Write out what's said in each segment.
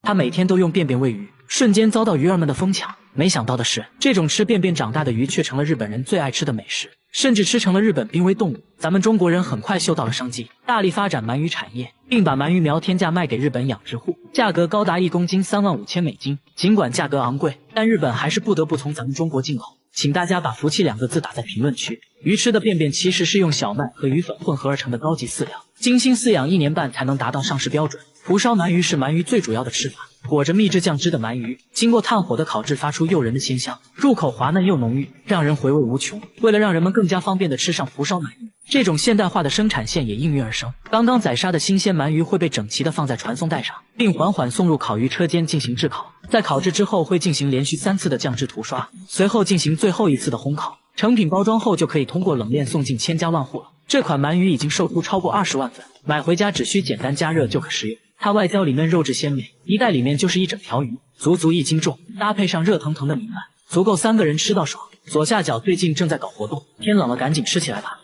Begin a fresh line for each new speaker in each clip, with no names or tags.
他每天都用便便喂鱼，瞬间遭到鱼儿们的疯抢。没想到的是，这种吃便便长大的鱼却成了日本人最爱吃的美食，甚至吃成了日本濒危动物。咱们中国人很快嗅到了商机，大力发展鳗鱼产业，并把鳗鱼苗天价卖给日本养殖户，价格高达1公斤35000美金。尽管价格昂贵，但日本还是不得不从咱们中国进口。请大家把福气2个字打在评论区。鱼吃的便便其实是用小麦和鱼粉混合而成的高级饲料，精心饲养1年半才能达到上市标准。蒲烧鳗鱼是鳗鱼最主要的吃法，裹着秘制酱汁的鳗鱼，经过炭火的烤制，发出诱人的鲜香，入口滑嫩又浓郁，让人回味无穷。为了让人们更加方便地吃上蒲烧鳗鱼，这种现代化的生产线也应运而生。刚刚宰杀的新鲜鳗鱼会被整齐地放在传送带上，并缓缓送入烤鱼车间进行炙烤。在烤制之后，会进行连续3次的酱汁涂刷，随后进行最后1次的烘烤。成品包装后就可以通过冷链送进千家万户了。这款鳗鱼已经售出超过20万份，买回家只需简单加热就可食用。它外焦里嫩，肉质鲜美，一袋里面就是一整条鱼，足足1斤重，搭配上热腾腾的米饭，足够3个人吃到爽。左下角最近正在搞活动，天冷了赶紧吃起来吧。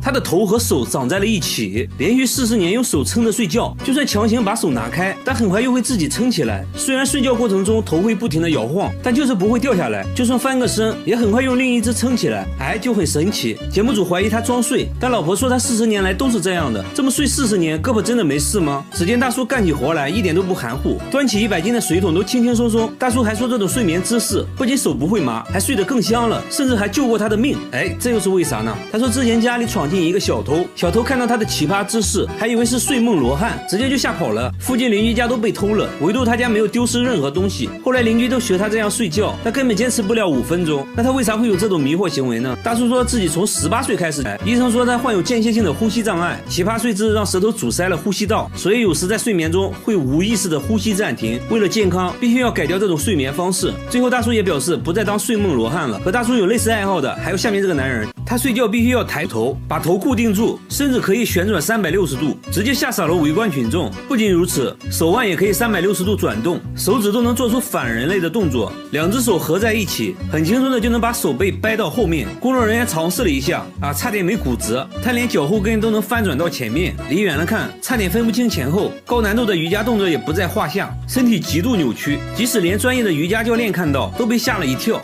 他的头和手长在了一起，连续40年用手撑着睡觉，就算强行把手拿开，但很快又会自己撑起来。虽然睡觉过程中头会不停的摇晃，但就是不会掉下来，就算翻个身，也很快用另一只撑起来，就很神奇。节目组怀疑他装睡，但老婆说他40年来都是这样的，这么睡40年，胳膊真的没事吗？只见大叔干起活来一点都不含糊，端起100斤的水桶都轻轻松松。大叔还说这种睡眠姿势不仅手不会麻，还睡得更香了，甚至还救过他的命。这又是为啥呢？他说之前家里闯进一个小偷，小偷看到他的奇葩姿势，还以为是睡梦罗汉，直接就吓跑了。附近邻居家都被偷了，唯独他家没有丢失任何东西。后来邻居都学他这样睡觉，他根本坚持不了5分钟。那他为啥会有这种迷惑行为呢？大叔说自己从18岁开始，医生说他患有间歇性的呼吸障碍，奇葩睡姿让舌头阻塞了呼吸道，所以有时在睡眠中会无意识的呼吸暂停。为了健康，必须要改掉这种睡眠方式。最后大叔也表示不再当睡梦罗汉了。和大叔有类似爱好的还有下面这个男人，他睡觉必须要抬头，把头固定住，甚至可以旋转360度，直接吓傻了围观群众。不仅如此，手腕也可以360度转动，手指都能做出反人类的动作，2只手合在一起，很轻松的就能把手背掰到后面。工作人员尝试了一下差点没骨折，他连脚后跟都能翻转到前面，离远了看差点分不清前后。高难度的瑜伽动作也不在话下，身体极度扭曲，即使连专业的瑜伽教练看到都被吓了一跳。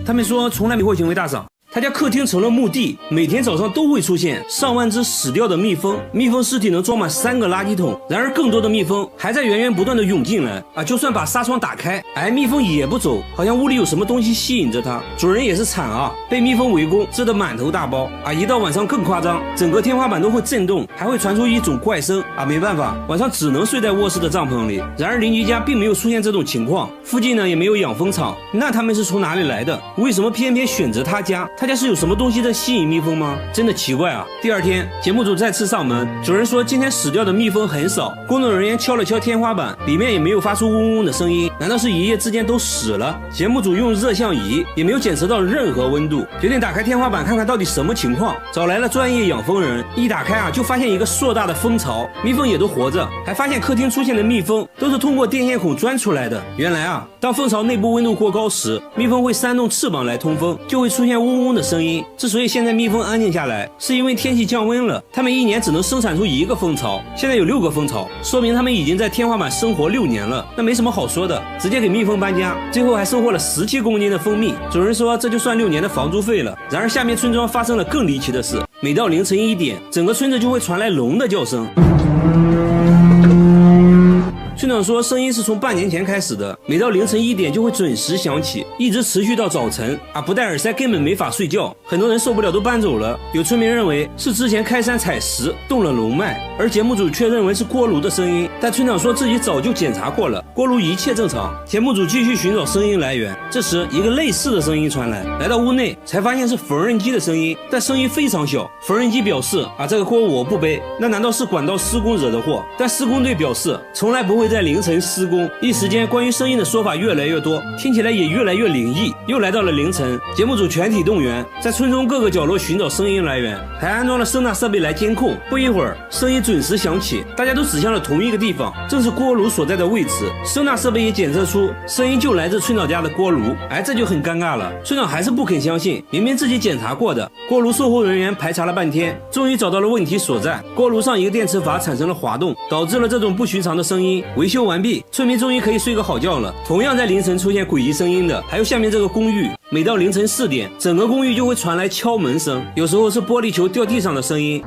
他们说从来迷惑行为大赏，他家客厅成了墓地，每天早上都会出现上万只死掉的蜜蜂，蜜蜂尸体能装满3个垃圾桶。然而更多的蜜蜂还在源源不断的涌进来就算把纱窗打开，蜜蜂也不走，好像屋里有什么东西吸引着它。主人也是惨被蜜蜂围攻，蛰得满头大包一到晚上更夸张，整个天花板都会震动，还会传出一种怪声没办法，晚上只能睡在卧室的帐篷里。然而邻居家并没有出现这种情况，附近呢也没有养蜂场，那他们是从哪里来的？为什么偏偏选择他家？他家是有什么东西在吸引蜜蜂吗？真的奇怪第2天，节目组再次上门，主人说今天死掉的蜜蜂很少。工作人员敲了敲天花板，里面也没有发出嗡嗡的声音，难道是一夜之间都死了？节目组用热像仪也没有检测到任何温度，决定打开天花板看看到底什么情况。找来了专业养蜂人，一打开就发现一个硕大的蜂巢，蜜蜂也都活着，还发现客厅出现的蜜蜂都是通过电线孔钻出来的。原来当蜂巢内部温度过高时，蜜蜂会扇动翅膀来通风，就会出现嗡嗡的声音。之所以现在蜜蜂安静下来，是因为天气降温了，它们1年只能生产出1个蜂巢，现在有6个蜂巢，说明它们已经在天花板生活6年了。那没什么好说的，直接给蜜蜂搬家，最后还收获了17公斤的蜂蜜。主人说这就算6年的房租费了。然而下面村庄发生了更离奇的事，每到凌晨1点，整个村子就会传来龙的叫声。村长说声音是从半年前开始的，每到凌晨1点就会准时响起，一直持续到早晨不戴耳塞根本没法睡觉。很多人受不了都搬走了。有村民认为是之前开山采石动了龙脉，而节目组却认为是锅炉的声音，但村长说自己早就检查过了，锅炉一切正常。节目组继续寻找声音来源，这时一个类似的声音传来，来到屋内才发现是缝纫机的声音，但声音非常小。缝纫机表示这个锅我不背，那难道是管道施工惹的祸？但施工队表示从来不会在凌晨施工，一时间关于声音的说法越来越多，听起来也越来越灵异。又来到了凌晨，节目组全体动员，在村中各个角落寻找声音来源，还安装了声纳设备来监控。不一会儿，声音准时响起，大家都指向了同一个地方，正是锅炉所在的位置。声纳设备也检测出声音就来自村长家的锅炉。这就很尴尬了，村长还是不肯相信，明明自己检查过的。锅炉售后人员排查了半天，终于找到了问题所在，锅炉上一个电磁阀产生了滑动，导致了这种不寻常的声音。维修完毕，村民终于可以睡个好觉了。同样在凌晨出现诡异声音的还有下面这个公寓，每到凌晨4点，整个公寓就会传来敲门声，有时候是玻璃球掉地上的声音。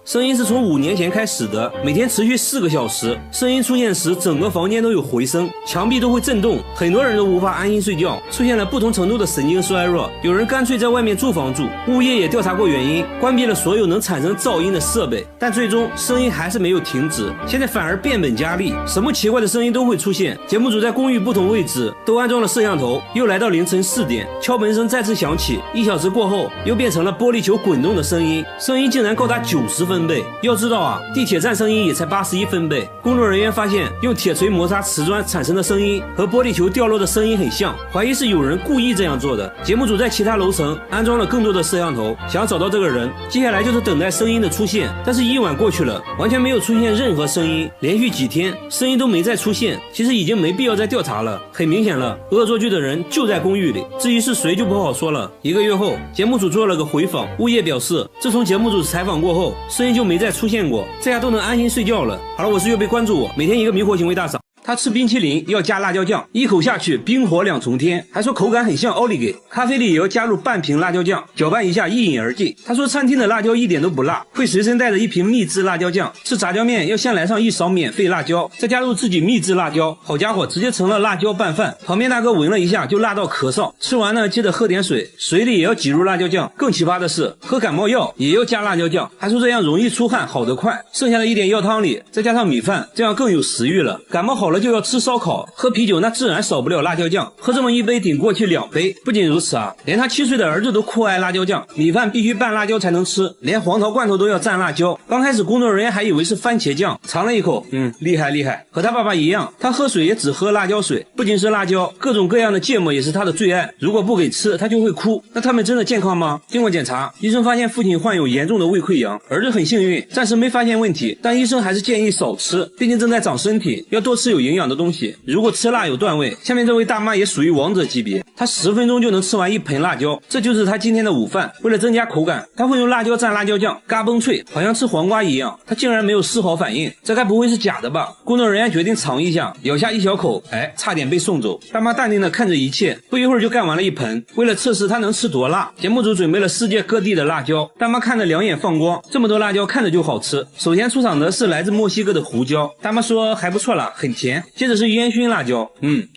声音是从5年前开始的，每天持续4个小时。声音出现时，整个房间都有回声，墙壁都会震动，很多人都无法安心睡觉，出现了不同程度的神经衰弱。有人干脆在外面租房住，物业也调查过原因，关闭了所有能产生噪音的设备，但最终声音还是没有停止，现在反而变本加厉，什么奇怪的声音都会出现。节目组在公寓不同位置都安装了摄像头，又来到凌晨4点，敲门声再次响起，1小时过后又变成了玻璃球滚动的声音，声音竟然高达90分贝。要知道啊，地铁站声音也才81分贝。工作人员发现用铁锤摩擦瓷砖产生的声音和玻璃球掉落的声音很像，怀疑是有人故意这样做的。节目组在其他楼层安装了更多的摄像头，想找到这个人。接下来就是等待声音的出现，但是1晚过去了，完全没有出现任何声音，连续几天声音都没再出现。其实已经没必要再调查了，很明显了，恶作剧的人就在公寓里，至于是谁就不好说了。1个月后，节目组做了个回访，物业表示自从节目组采访过后，声音就没再出现过，这下都能安心睡觉了。好了，我是岳飞，关注我，每天一个迷惑行为大赏。他吃冰淇淋要加辣椒酱，一口下去冰火2重天，还说口感很像奥利给。咖啡里也要加入半瓶辣椒酱，搅拌一下一饮而尽。他说餐厅的辣椒一点都不辣，会随身带着一瓶秘制辣椒酱。吃炸酱面要先来上1勺免费辣椒，再加入自己秘制辣椒，好家伙，直接成了辣椒拌饭。旁边大哥闻了一下就辣到咳嗽，吃完呢记得喝点水，水里也要挤入辣椒酱。更奇葩的是，喝感冒药也要加辣椒酱，还说这样容易出汗，好得快。剩下的一点药汤里再加上米饭，这样更有食欲了。感冒好了就要吃烧烤，喝啤酒那自然少不了辣椒酱，喝这么一杯顶过去2杯。不仅如此啊，连他7岁的儿子都酷爱辣椒酱，米饭必须拌辣椒才能吃，连黄桃罐头都要蘸辣椒。刚开始工作人员还以为是番茄酱，尝了一口，厉害厉害，和他爸爸一样，他喝水也只喝辣椒水。不仅是辣椒，各种各样的芥末也是他的最爱，如果不给吃他就会哭。那他们真的健康吗？经过检查，医生发现父亲患有严重的胃溃疡，儿子很幸运，暂时没发现问题，但医生还是建议少吃，毕竟正在长身体，要多吃有营养的东西。如果吃辣有段位，下面这位大妈也属于王者级别，她10分钟就能吃完1盆辣椒，这就是她今天的午饭。为了增加口感，她会用辣椒蘸辣椒酱，嘎嘣脆，好像吃黄瓜一样。她竟然没有丝毫反应，这该不会是假的吧？工作人员决定尝一下，咬下1小口，差点被送走。大妈淡定地看着一切，不一会儿就干完了1盆。为了测试她能吃多辣，节目组准备了世界各地的辣椒。大妈看着2眼放光，这么多辣椒看着就好吃。首先出场的是来自墨西哥的胡椒，大妈说还不错啦，很甜。接着是烟熏辣椒，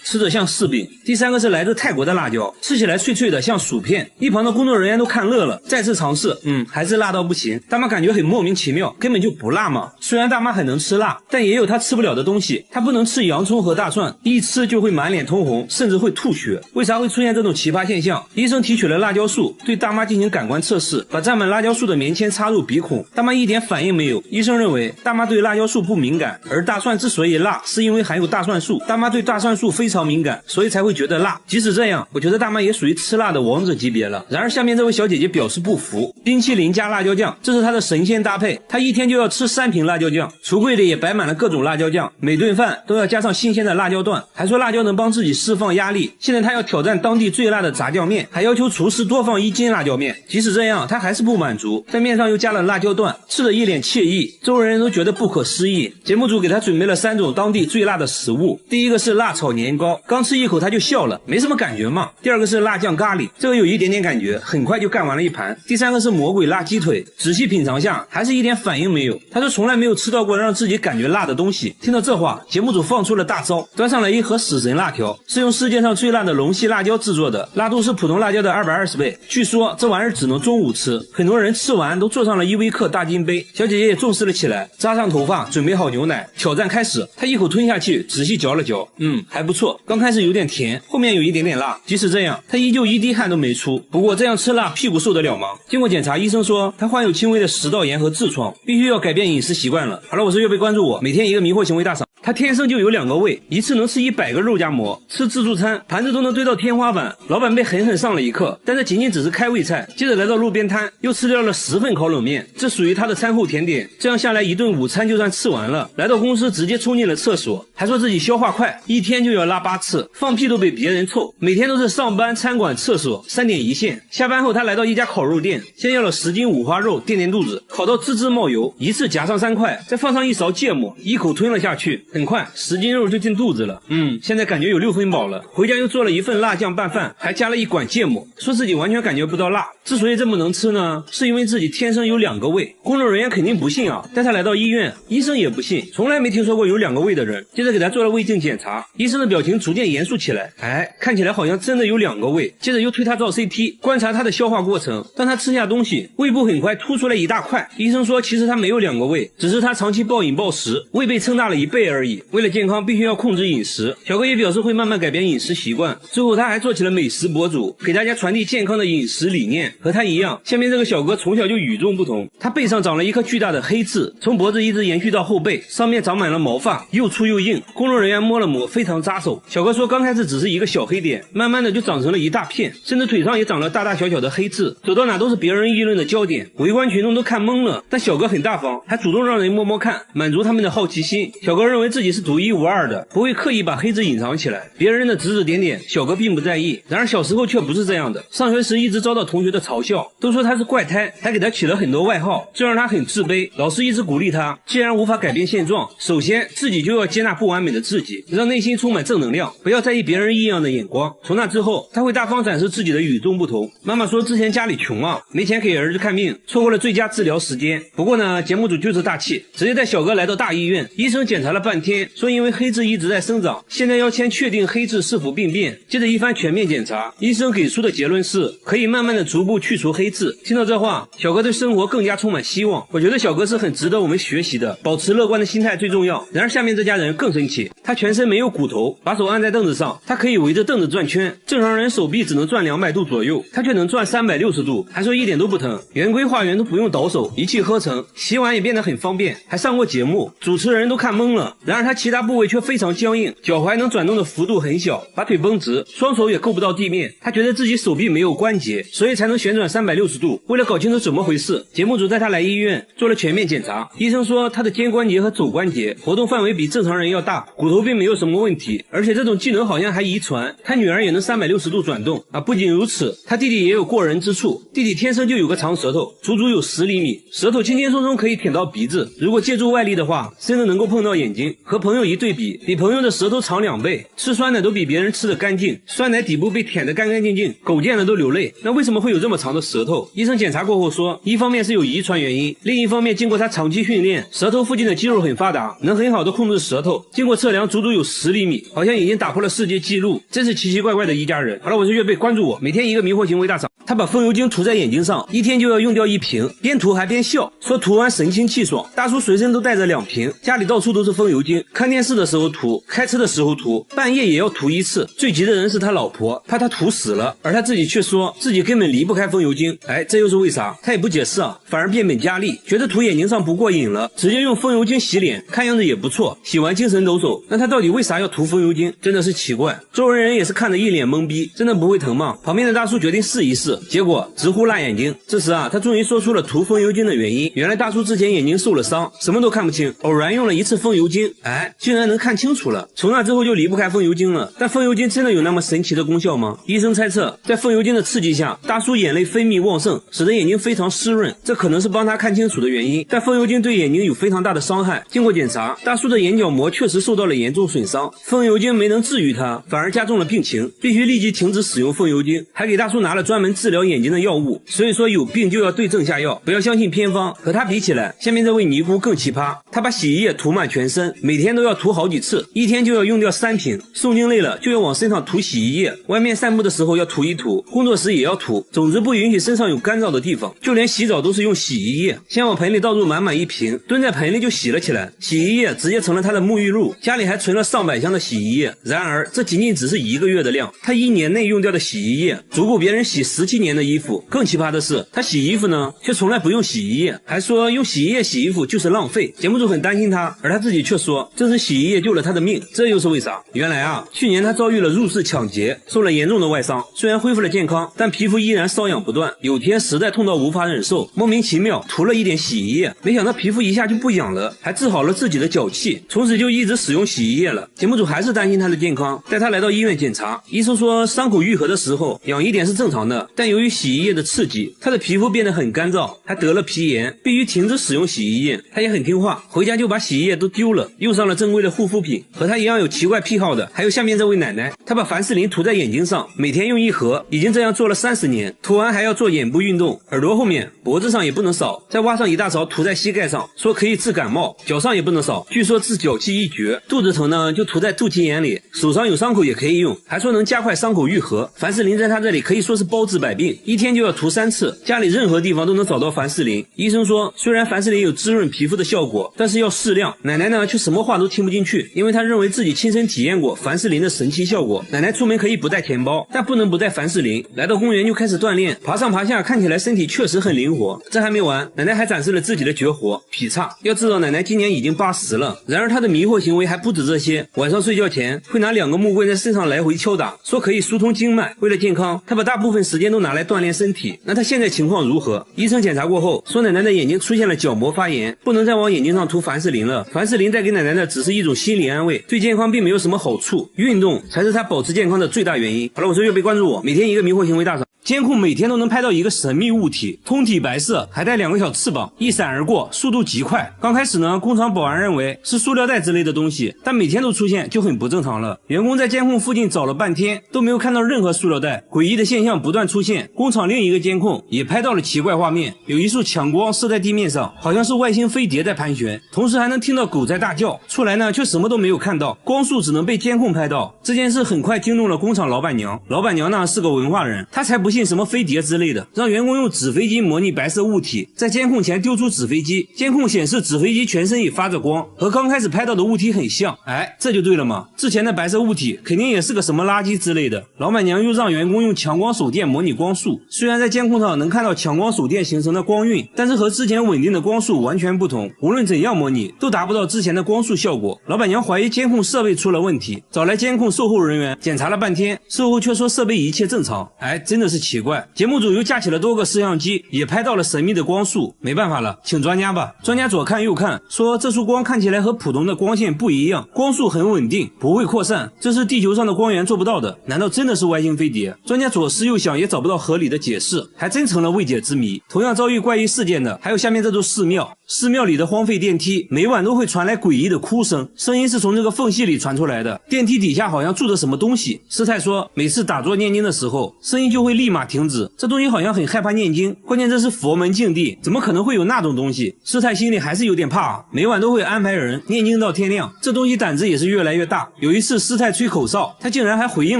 吃着像柿饼。第3个是来自泰国的辣椒，吃起来脆脆的像薯片。一旁的工作人员都看乐了，再次尝试，还是辣到不行。大妈感觉很莫名其妙，根本就不辣嘛。虽然大妈很能吃辣，但也有她吃不了的东西，她不能吃洋葱和大蒜，一吃就会满脸通红，甚至会吐血。为啥会出现这种奇葩现象？医生提取了辣椒素，对大妈进行感官测试，把沾满辣椒素的棉签插入鼻孔，大妈一点反应没有。医生认为大妈对辣椒素不敏感，而大蒜之所以辣，是因为含有大蒜素，大妈对大蒜素非常敏感，所以才会觉得辣。即使这样，我觉得大妈也属于吃辣的王者级别了。然而下面这位小姐姐表示不服，冰淇淋加辣椒酱，这是她的神仙搭配，她一天就要吃3瓶辣椒酱，橱柜里也摆满了各种辣椒酱，每顿饭都要加上新鲜的辣椒段，还说辣椒能帮自己释放压力。现在她要挑战当地最辣的炸酱面，还要求厨师多放1斤辣椒面。即使这样，她还是不满足，在面上又加了辣椒段，吃得一脸惬意，周围人都觉得不可思议。节目组给她准备了3种当地最辣的食物，第一个是辣炒年糕，刚吃一口她就笑了，没什么感觉嘛。第2个是辣酱咖喱，这个有一点点感觉，很快就干完了1盘。第3个是魔鬼辣鸡腿，仔细品尝下还是一点反应没有。她说从来没有吃到过让自己感觉辣的东西。听到这话，节目组放出了大招，端上来一盒死神辣条，是用世界上最辣的龙息辣椒制作的，辣度是普通辣椒的220倍。据说这玩意儿只能中午吃，很多人吃完都坐上了依维柯大金杯。小姐姐也重视了起来，扎上头发，准备好牛奶，挑战开始。她一口吞下去，仔细嚼了嚼，还不错。刚开始有点甜，后面有一点点辣。即使这样，他依旧一滴汗都没出。不过这样吃辣，屁股受得了吗？经过检查，医生说他患有轻微的食道炎和痔疮，必须要改变饮食习惯了。好了，我是月贝，关注我，每天一个迷惑行为大赏。他天生就有2个胃，一次能吃100个肉夹馍，吃自助餐盘子都能堆到天花板。老板被狠狠上了一课，但这仅仅只是开胃菜。接着来到路边摊，又吃掉了10份烤冷面，这属于他的餐后甜点。这样下来一顿午餐就算吃完了。来到公司直接冲进了厕所，还说自己消化快，一天就要拉8次，放屁都比别人臭。每天都是上班、餐馆、厕所3点一线。下班后他来到一家烤肉店，先要了10斤五花肉垫垫肚子，烤到滋滋冒油，一次夹上3块，再放上1勺芥末，一口吞了下去。很快10斤肉就进肚子了，现在感觉有6分饱了。回家又做了1份辣酱拌饭，还加了1管芥末，说自己完全感觉不到辣。之所以这么能吃呢，是因为自己天生有2个胃。工作人员肯定不信啊，带他来到医院，医生也不信，从来没听说过有2个胃的人。接着给他做了胃镜检查，医生的表情逐渐严肃起来，看起来好像真的有2个胃。接着又推他照 CT， 观察他的消化过程。当他吃下东西，胃部很快凸出来一大块。医生说其实他没有2个胃，只是他长期暴饮暴食，胃被撑大了1倍而已。为了健康必须要控制饮食，小哥也表示会慢慢改变饮食习惯。之后他还做起了美食博主，给大家传递健康的饮食理念。和他一样，下面这个小哥从小就与众不同，他背上长了一颗巨大的黑痣，从脖子一直延续到后背，上面长满了毛发，又粗又硬。工作人员摸了摸，非常扎手。小哥说刚开始只是一个小黑点，慢慢的就长成了一大片，甚至腿上也长了大大小小的黑痣，走到哪都是别人议论的焦点，围观群众都看懵了。但小哥很大方，还主动让人摸摸看，满足他们的好奇心。小哥认为自己是独一无二的，不会刻意把黑痣隐藏起来，别人的指指点点小哥并不在意。然而小时候却不是这样的，上学时一直遭到同学的嘲笑，都说他是怪胎，还给他起了很多外号，这让他很自卑。老师一直鼓励他，既然无法改变现状，首先自己就要接纳不完美的自己，让内心充满正能量，不要在意别人异样的眼光。从那之后，他会大方展示自己的与众不同。妈妈说之前家里穷啊，没钱给儿子看病，错过了最佳治疗时间。不过呢，节目组就是大气，直接带小哥来到大医院，医生检查了半天，说因为黑痣一直在生长，现在要先确定黑痣是否病变。接着一番全面检查，医生给出的结论是可以慢慢的逐步去除黑痣。听到这话，小哥对生活更加充满希望。我觉得小哥是很值得我们学习的，保持乐观的心态最重要。然而下面这家人更神奇，他全身没有骨头，把手按在凳子上，他可以围着凳子转圈，正常人手臂只能转200度左右，他却能转360度，还说一点都不疼，圆规画圆都不用倒手，一气呵成，洗碗也变得很方便，还上过节目，主持人都看懵了。然而他其他部位却非常僵硬，脚踝能转动的幅度很小，把腿绷直，双手也够不到地面。他觉得自己手臂没有关节，所以才能旋转360度。为了搞清楚怎么回事，节目组带他来医院做了全面检查。医生说他的肩关节和肘关节活动范围比正常人要大，骨头并没有什么问题，而且这种技能好像还遗传，他女儿也能360度转动啊！不仅如此，他弟弟也有过人之处，弟弟天生就有个长舌头，足足有10厘米，舌头轻轻松松可以舔到鼻子，如果借助外力的话，甚至能够碰到眼睛。和朋友一对比，比朋友的舌头长2倍，吃酸奶都比别人吃得干净，酸奶底部被舔得干干净净，狗见了都流泪。那为什么会有这么长的舌头？医生检查过后说，一方面是有遗传原因，另一方面经过他长期训练，舌头附近的肌肉很发达，能很好的控制舌头。经过测量，足足有10厘米，好像已经打破了世界纪录，真是奇奇怪怪的一家人。好了，我是月贝，关注我，每天一个迷惑行为大赏。他把风油精涂在眼睛上，一天就要用掉1瓶，边涂还边笑，说涂完神清气爽。大叔随身都带着2瓶，家里到处都是风油精，看电视的时候涂，开车的时候涂，半夜也要涂1次。最急的人是他老婆，怕他涂死了，而他自己却说自己根本离不开风油精。这又是为啥？他也不解释啊，反而变本加厉，觉得涂眼睛上不过瘾了，直接用风油精洗脸，看样子也不错，洗完精神抖擞。那他到底为啥要涂风油精？真的是奇怪。周围人也是看得一脸懵逼，真的不会疼吗？旁边的大叔决定试一试，结果直呼辣眼睛。这时啊，他终于说出了涂风油精的原因。原来大叔之前眼睛受了伤，什么都看不清，偶然用了1次风油精，竟然能看清楚了。从那之后就离不开风油精了。但风油精真的有那么神奇的功效吗？医生猜测，在风油精的刺激下，大叔眼泪分泌旺盛，使得眼睛非常湿润，这可能是帮他看清楚的原因。但风油精对眼睛有非常大的伤害。经过检查，大叔的眼角膜确实受到了严重损伤，风油精没能治愈他，反而加重了病情，必须立即停止使用风油精，还给大叔拿了专门治疗疗眼睛的药物，所以说有病就要对症下药，不要相信偏方。和他比起来，下面这位尼姑更奇葩，她把洗衣液涂满全身，每天都要涂好几次，一天就要用掉3瓶。诵经累了就要往身上涂洗衣液，外面散步的时候要涂一涂，工作时也要涂，总之不允许身上有干燥的地方。就连洗澡都是用洗衣液，先往盆里倒入满满1瓶，蹲在盆里就洗了起来，洗衣液直接成了他的沐浴露，家里还存了上百箱的洗衣液。然而这仅仅只是1个月的量，他1年内用掉的洗衣液足够别人洗17年的衣服。更奇葩的是，他洗衣服呢却从来不用洗衣液，还说用洗衣液洗衣服就是浪费。节目组很担心他，而他自己却说正是洗衣液救了他的命，这又是为啥？原来啊，去年他遭遇了入室抢劫，受了严重的外伤，虽然恢复了健康，但皮肤依然瘙痒不断。有天实在痛到无法忍受，莫名其妙涂了一点洗衣液，没想到皮肤一下就不痒了，还治好了自己的脚气，从此就一直使用洗衣液了。节目组还是担心他的健康，带他来到医院检查，医生说伤口愈合的时候痒一点是正常的，但由于洗衣液的刺激，他的皮肤变得很干燥，还得了皮炎，必须停止使用洗衣液。他也很听话，回家就把洗衣液都丢了，用上了正规的护肤品。和他一样有奇怪癖好的还有下面这位奶奶，她把凡士林涂在眼睛上，每天用1盒，已经这样做了30年，涂完还要做眼部运动，耳朵后面脖子上也不能少，再挖上一大勺涂在膝盖上，说可以治感冒，脚上也不能少，据说治脚气一绝。肚子疼呢就涂在肚脐眼里，手上有伤口也可以用，还说能加快伤口愈合。凡士林在他这里可以说是包治百病，一天就要涂3次，家里任何地方都能找到凡士林。医生说虽然凡士林有滋润皮肤的效果，但是要适量。奶奶呢却什么话都听不进去，因为她认为自己亲身体验过凡士林的神奇效果。奶奶出门可以不带钱包，但不能不带凡士林。来到公园就开始锻炼，爬上爬下，看起来身体确实很灵活。这还没完，奶奶还展示了自己的绝活劈叉。要知道奶奶今年已经80了，然而她的迷惑行为还不止这些，晚上睡觉前会拿2个木棍在身上来回敲打，说可以疏通经脉。为了健康，她把大部分时间都拿来锻炼身体。那她现在情况如何？医生检查过后说奶奶的眼睛出现了角膜发炎，不能再往眼睛上涂凡士林了。凡士林带给奶奶的只是一种心理安慰，对健康并没有什么好处，运动才是她保持健康的最大原因。好了，我是月贝，关注我，每天一个迷惑行为大赏。监控每天都能拍到一个神秘物体，通体白色，还带2个小翅膀，一闪而过，速度极快。刚开始呢，工厂保安认为是塑料袋之类的东西，但每天都出现就很不正常了。员工在监控附近找了半天，都没有看到任何塑料袋，诡异的现象不断出现。工厂另一个监控也拍到了奇怪画面，有一束强光射在地面上，好像是外星飞碟在盘旋，同时还能听到狗在大叫。出来呢，却什么都没有看到，光束只能被监控拍到。这件事很快惊动了工厂老板娘，老板娘呢是个文化人，她才不信什么飞碟之类的，让员工用纸飞机模拟白色物体，在监控前丢出纸飞机，监控显示纸飞机全身也发着光，和刚开始拍到的物体很像。哎，这就对了嘛，之前的白色物体肯定也是个什么垃圾之类的。老板娘又让员工用强光手电模拟光束，虽然在监控上能看到强光手电形成的光晕，但是和之前稳定的光束完全不同，无论怎样模拟都达不到之前的光束效果。老板娘怀疑监控设备出了问题，找来监控售后人员检查了半天，售后却说设备一切正常。哎，真的是奇怪。节目组又架起了多个摄像机，也拍到了神秘的光束。没办法了，请专家吧。专家左看右看，说这束光看起来和普通的光线不一样，光束很稳定，不会扩散，这是地球上的光源做不到的。难道真的是外星飞碟？专家左思右想也找不到合理的解释，还真成了未解之谜。同样遭遇怪异事件的还有下面这座寺庙，寺庙里的荒废电梯每晚都会传来诡异的哭声，声音是从这个缝隙里传出来的，电梯底下好像住着什么东西。师太说每次打坐念经的时候声音就会立马停止，这东西好像很害怕念经，关键这是佛门净地，怎么可能会有那种东西？师太心里还是有点怕，每晚都会安排人念经到天亮，这东西胆子也是越来越大。有一次师太吹口哨，他竟然还回应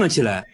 了起来，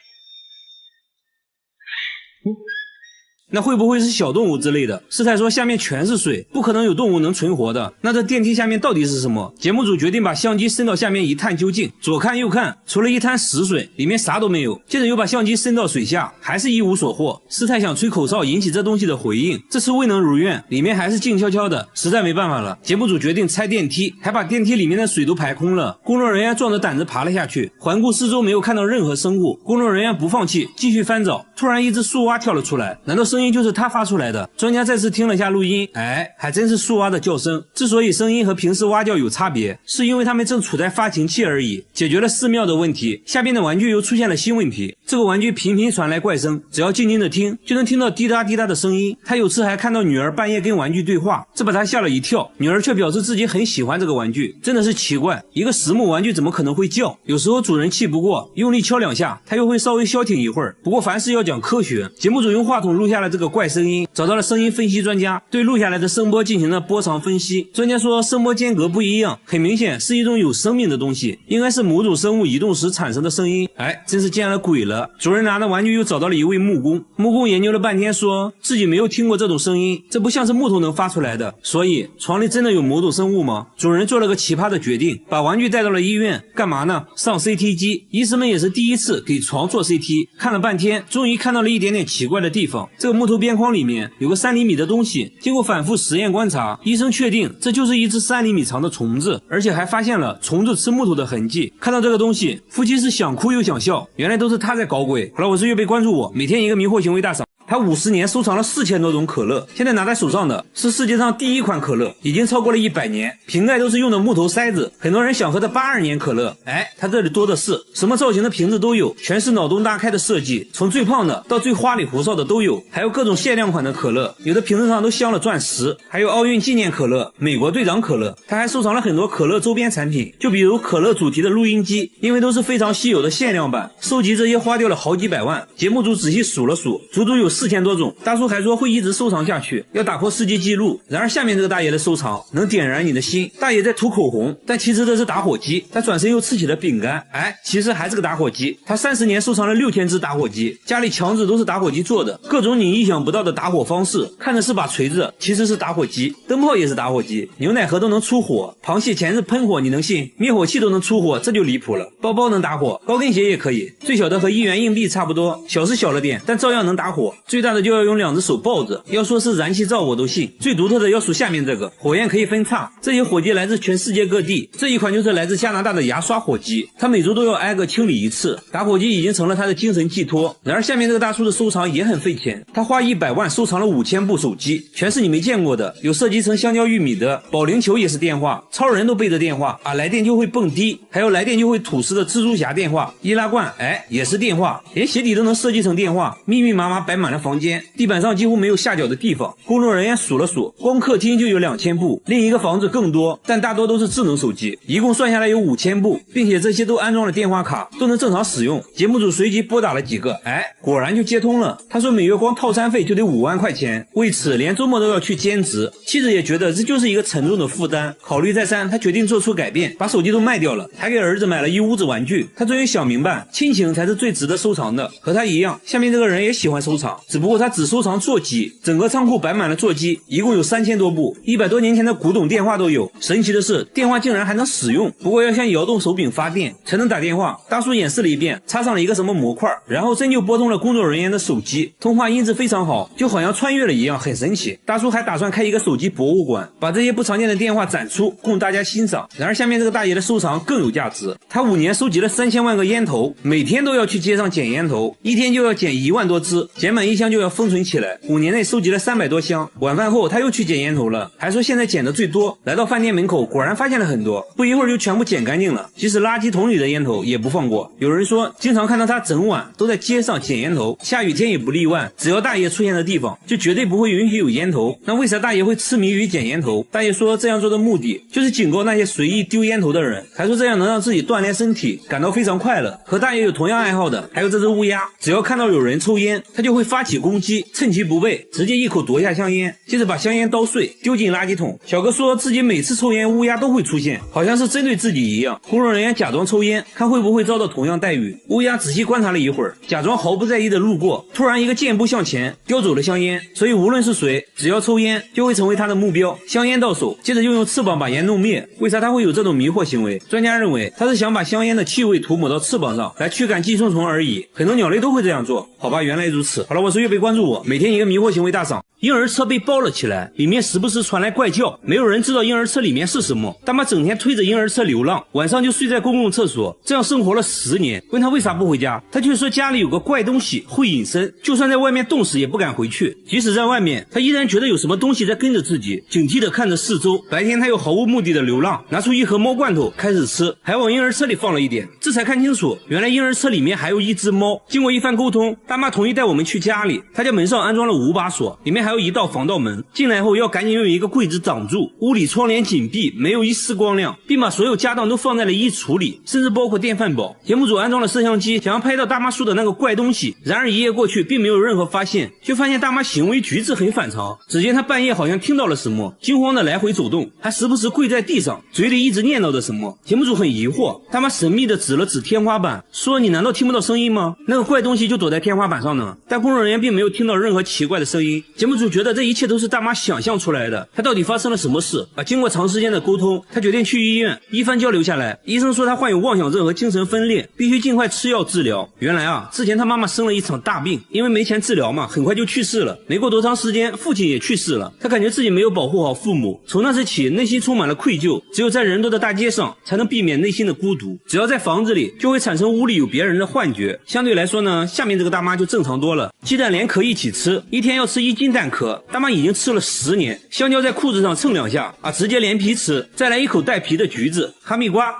那会不会是小动物之类的？师太说下面全是水，不可能有动物能存活的，那这电梯下面到底是什么？节目组决定把相机伸到下面一探究竟，左看右看，除了一滩死水，里面啥都没有。接着又把相机伸到水下，还是一无所获。师太想吹口哨引起这东西的回应，这次未能如愿，里面还是静悄悄的，实在没办法了。节目组决定拆电梯，还把电梯里面的水都排空了。工作人员壮着胆子爬了下去，环顾四周没有看到任何生物，工作人员不放弃，继续翻找。突然一只树蛙跳了出来，难道声声音就是他发出来的。专家再次听了下录音，还真是树蛙的叫声。之所以声音和平时蛙叫有差别，是因为它们正处在发情期而已。解决了寺庙的问题，下边的玩具又出现了新问题。这个玩具频频传来怪声，只要静静的听，就能听到滴答滴答的声音。他有次还看到女儿半夜跟玩具对话，这把他吓了一跳。女儿却表示自己很喜欢这个玩具，真的是奇怪，一个实木玩具怎么可能会叫？有时候主人气不过，用力敲2下，它又会稍微消停一会儿。不过凡事要讲科学，节目组用话筒录下了这个怪声音，找到了声音分析专家，对录下来的声波进行了波长分析。专家说声波间隔不一样，很明显是一种有生命的东西，应该是某种生物移动时产生的声音。真是见了鬼了。主人拿的玩具又找到了一位木工，木工研究了半天，说自己没有听过这种声音，这不像是木头能发出来的。所以床里真的有某种生物吗？主人做了个奇葩的决定，把玩具带到了医院，干嘛呢？上 CT 机。医生们也是第一次给床做 CT， 看了半天，终于看到了一点点奇怪的地方。这个木头边框里面有个3厘米的东西，经过反复实验观察，医生确定这就是一只3厘米长的虫子，而且还发现了虫子吃木头的痕迹。看到这个东西，夫妻是想哭又想笑，原来都是他在搞鬼。好了，我是月贝，关注我，每天一个迷惑行为大赏。他50年收藏了4000多种可乐，现在拿在手上的是世界上第1款可乐，已经超过了100年，瓶盖都是用的木头塞子。很多人想喝的82年可乐，他这里多的是，什么造型的瓶子都有，全是脑洞大开的设计，从最胖的到最花里胡哨的都有，还有各种限量款的可乐，有的瓶子上都镶了钻石，还有奥运纪念可乐、美国队长可乐。他还收藏了很多可乐周边产品，就比如可乐主题的录音机，因为都是非常稀有的限量版，收集这些花掉了好几百万。节目组仔细数了数，足足有4000多种。大叔还说会一直收藏下去，要打破世界纪录。然而下面这个大爷的收藏能点燃你的心。大爷在涂口红，但其实这是打火机。他转身又吃起了饼干，其实还是个打火机。他30年收藏了6000只打火机，家里墙纸都是打火机做的，各种你意想不到的打火方式，看着是把锤子，其实是打火机。灯泡也是打火机，牛奶盒都能出火，螃蟹钳子喷火你能信？灭火器都能出火，这就离谱了。包包能打火，高跟鞋也可以，最小的和1元硬币差不多，小是小了点，但照样能打火。最大的就要用2只手抱着，要说是燃气灶我都信。最独特的要数下面这个，火焰可以分叉，这些火机来自全世界各地。这一款就是来自加拿大的牙刷火机，他每周都要挨个清理1次，打火机已经成了他的精神寄托。然而下面这个大叔的收藏也很费钱，他花100万收藏了5000部手机，全是你没见过的，有设计成香蕉玉米的，保龄球也是电话，超人都背着电话来电就会蹦迪，还有来电就会吐丝的蜘蛛侠电话，易拉罐也是电话，连鞋底都能设计成电话，密密麻麻摆满了房间，地板上几乎没有下脚的地方。工作人员数了数，光客厅就有2000部，另一个房子更多，但大多都是智能手机，一共算下来有5000部，并且这些都安装了电话卡，都能正常使用。节目组随即拨打了几个，果然就接通了。他说每月光套餐费就得5万块钱，为此连周末都要去兼职。妻子也觉得这就是一个沉重的负担，考虑再三，他决定做出改变，把手机都卖掉了，还给儿子买了一屋子玩具。他终于想明白，亲情才是最值得收藏的。和他一样，下面这个人也喜欢收藏，只不过他只收藏座机，整个仓库摆满了座机，一共有3000多部，100多年前的古董电话都有。神奇的是，电话竟然还能使用，不过要像摇动手柄发电才能打电话。大叔演示了一遍，插上了一个什么模块，然后真就拨通了工作人员的手机，通话音质非常好，就好像穿越了一样，很神奇。大叔还打算开一个手机博物馆，把这些不常见的电话展出，供大家欣赏。然而下面这个大爷的收藏更有价值，他5年收集了3000万个烟头，每天都要去街上捡烟头，一天就要捡1万多支，捡满1箱就要封存起来。5年内收集了300多箱。晚饭后他又去捡烟头了，还说现在捡的最多。来到饭店门口，果然发现了很多，不一会儿就全部捡干净了，即使垃圾桶里的烟头也不放过。有人说经常看到他整晚都在街上捡烟头，下雨天也不例外，只要大爷出现的地方就绝对不会允许有烟头。那为啥大爷会痴迷于捡烟头？大爷说这样做的目的就是警告那些随意丢烟头的人，还说这样能让自己锻炼身体，感到非常快乐。和大爷有同样爱好的还有这只乌鸦，只要看到有人抽烟，他就会发起攻击，趁其不备直接一口夺下香烟，接着把香烟捣碎丢进垃圾桶。小哥说自己每次抽烟乌鸦都会出现，好像是针对自己一样。工作人员假装抽烟，看会不会遭到同样待遇。乌鸦仔细观察了一会儿，假装毫不在意的路过，突然一个箭步向前叼走了香烟。所以无论是谁，只要抽烟就会成为他的目标，香烟到手，接着又用翅膀把烟弄灭。为啥他会有这种迷惑行为？专家认为他是想把香烟的气味涂抹到翅膀上来驱赶寄生虫而已，很多鸟类都会这样做。好吧，原来如此。好了，我是月贝，关注我，每天一个迷惑行为大赏。婴儿车被包了起来，里面时不时传来怪叫，没有人知道婴儿车里面是什么。大妈整天推着婴儿车流浪，晚上就睡在公共厕所，这样生活了10年。问她为啥不回家，她却说家里有个怪东西会隐身，就算在外面冻死也不敢回去。即使在外面，她依然觉得有什么东西在跟着自己，警惕地看着四周。白天她又毫无目的的流浪，拿出一盒猫罐头开始吃，还往婴儿车里放了一点，这才看清楚，原来婴儿车里面还有一只猫。经过一番沟通，大妈同意带我们去家里，她家门上安装了5把锁，里面还有一道防盗门，进来后要赶紧用一个柜子挡住，屋里窗帘紧闭，没有一丝光亮，并把所有家当都放在了衣橱里，甚至包括电饭煲。节目组安装了摄像机，想要拍到大妈说的那个怪东西，然而一夜过去并没有任何发现，就发现大妈行为举止很反常。只见她半夜好像听到了什么，惊慌的来回走动，还时不时跪在地上，嘴里一直念叨着什么。节目组很疑惑，大妈神秘的指了指天花板，说你难道听不到声音吗？那个怪东西就躲在天花板上呢。但工作人员并没有听到任何奇怪的声音。节目组觉得这一切都是大妈想象出来的，她到底发生了什么事啊？经过长时间的沟通，她决定去医院。一番交流下来，医生说她患有妄想症和精神分裂，必须尽快吃药治疗。原来啊，之前她妈妈生了一场大病，因为没钱治疗嘛，很快就去世了。没过多长时间，父亲也去世了。她感觉自己没有保护好父母，从那时起内心充满了愧疚，只有在人多的大街上才能避免内心的孤独，只要在房子里就会产生屋里有别人的幻觉。相对来说呢，下面这个大妈就正常多了，鸡蛋连壳一起吃，一天要吃1斤蛋壳，大妈已经吃了10年。香蕉在裤子上蹭2下啊，直接连皮吃，再来一口带皮的橘子。哈密瓜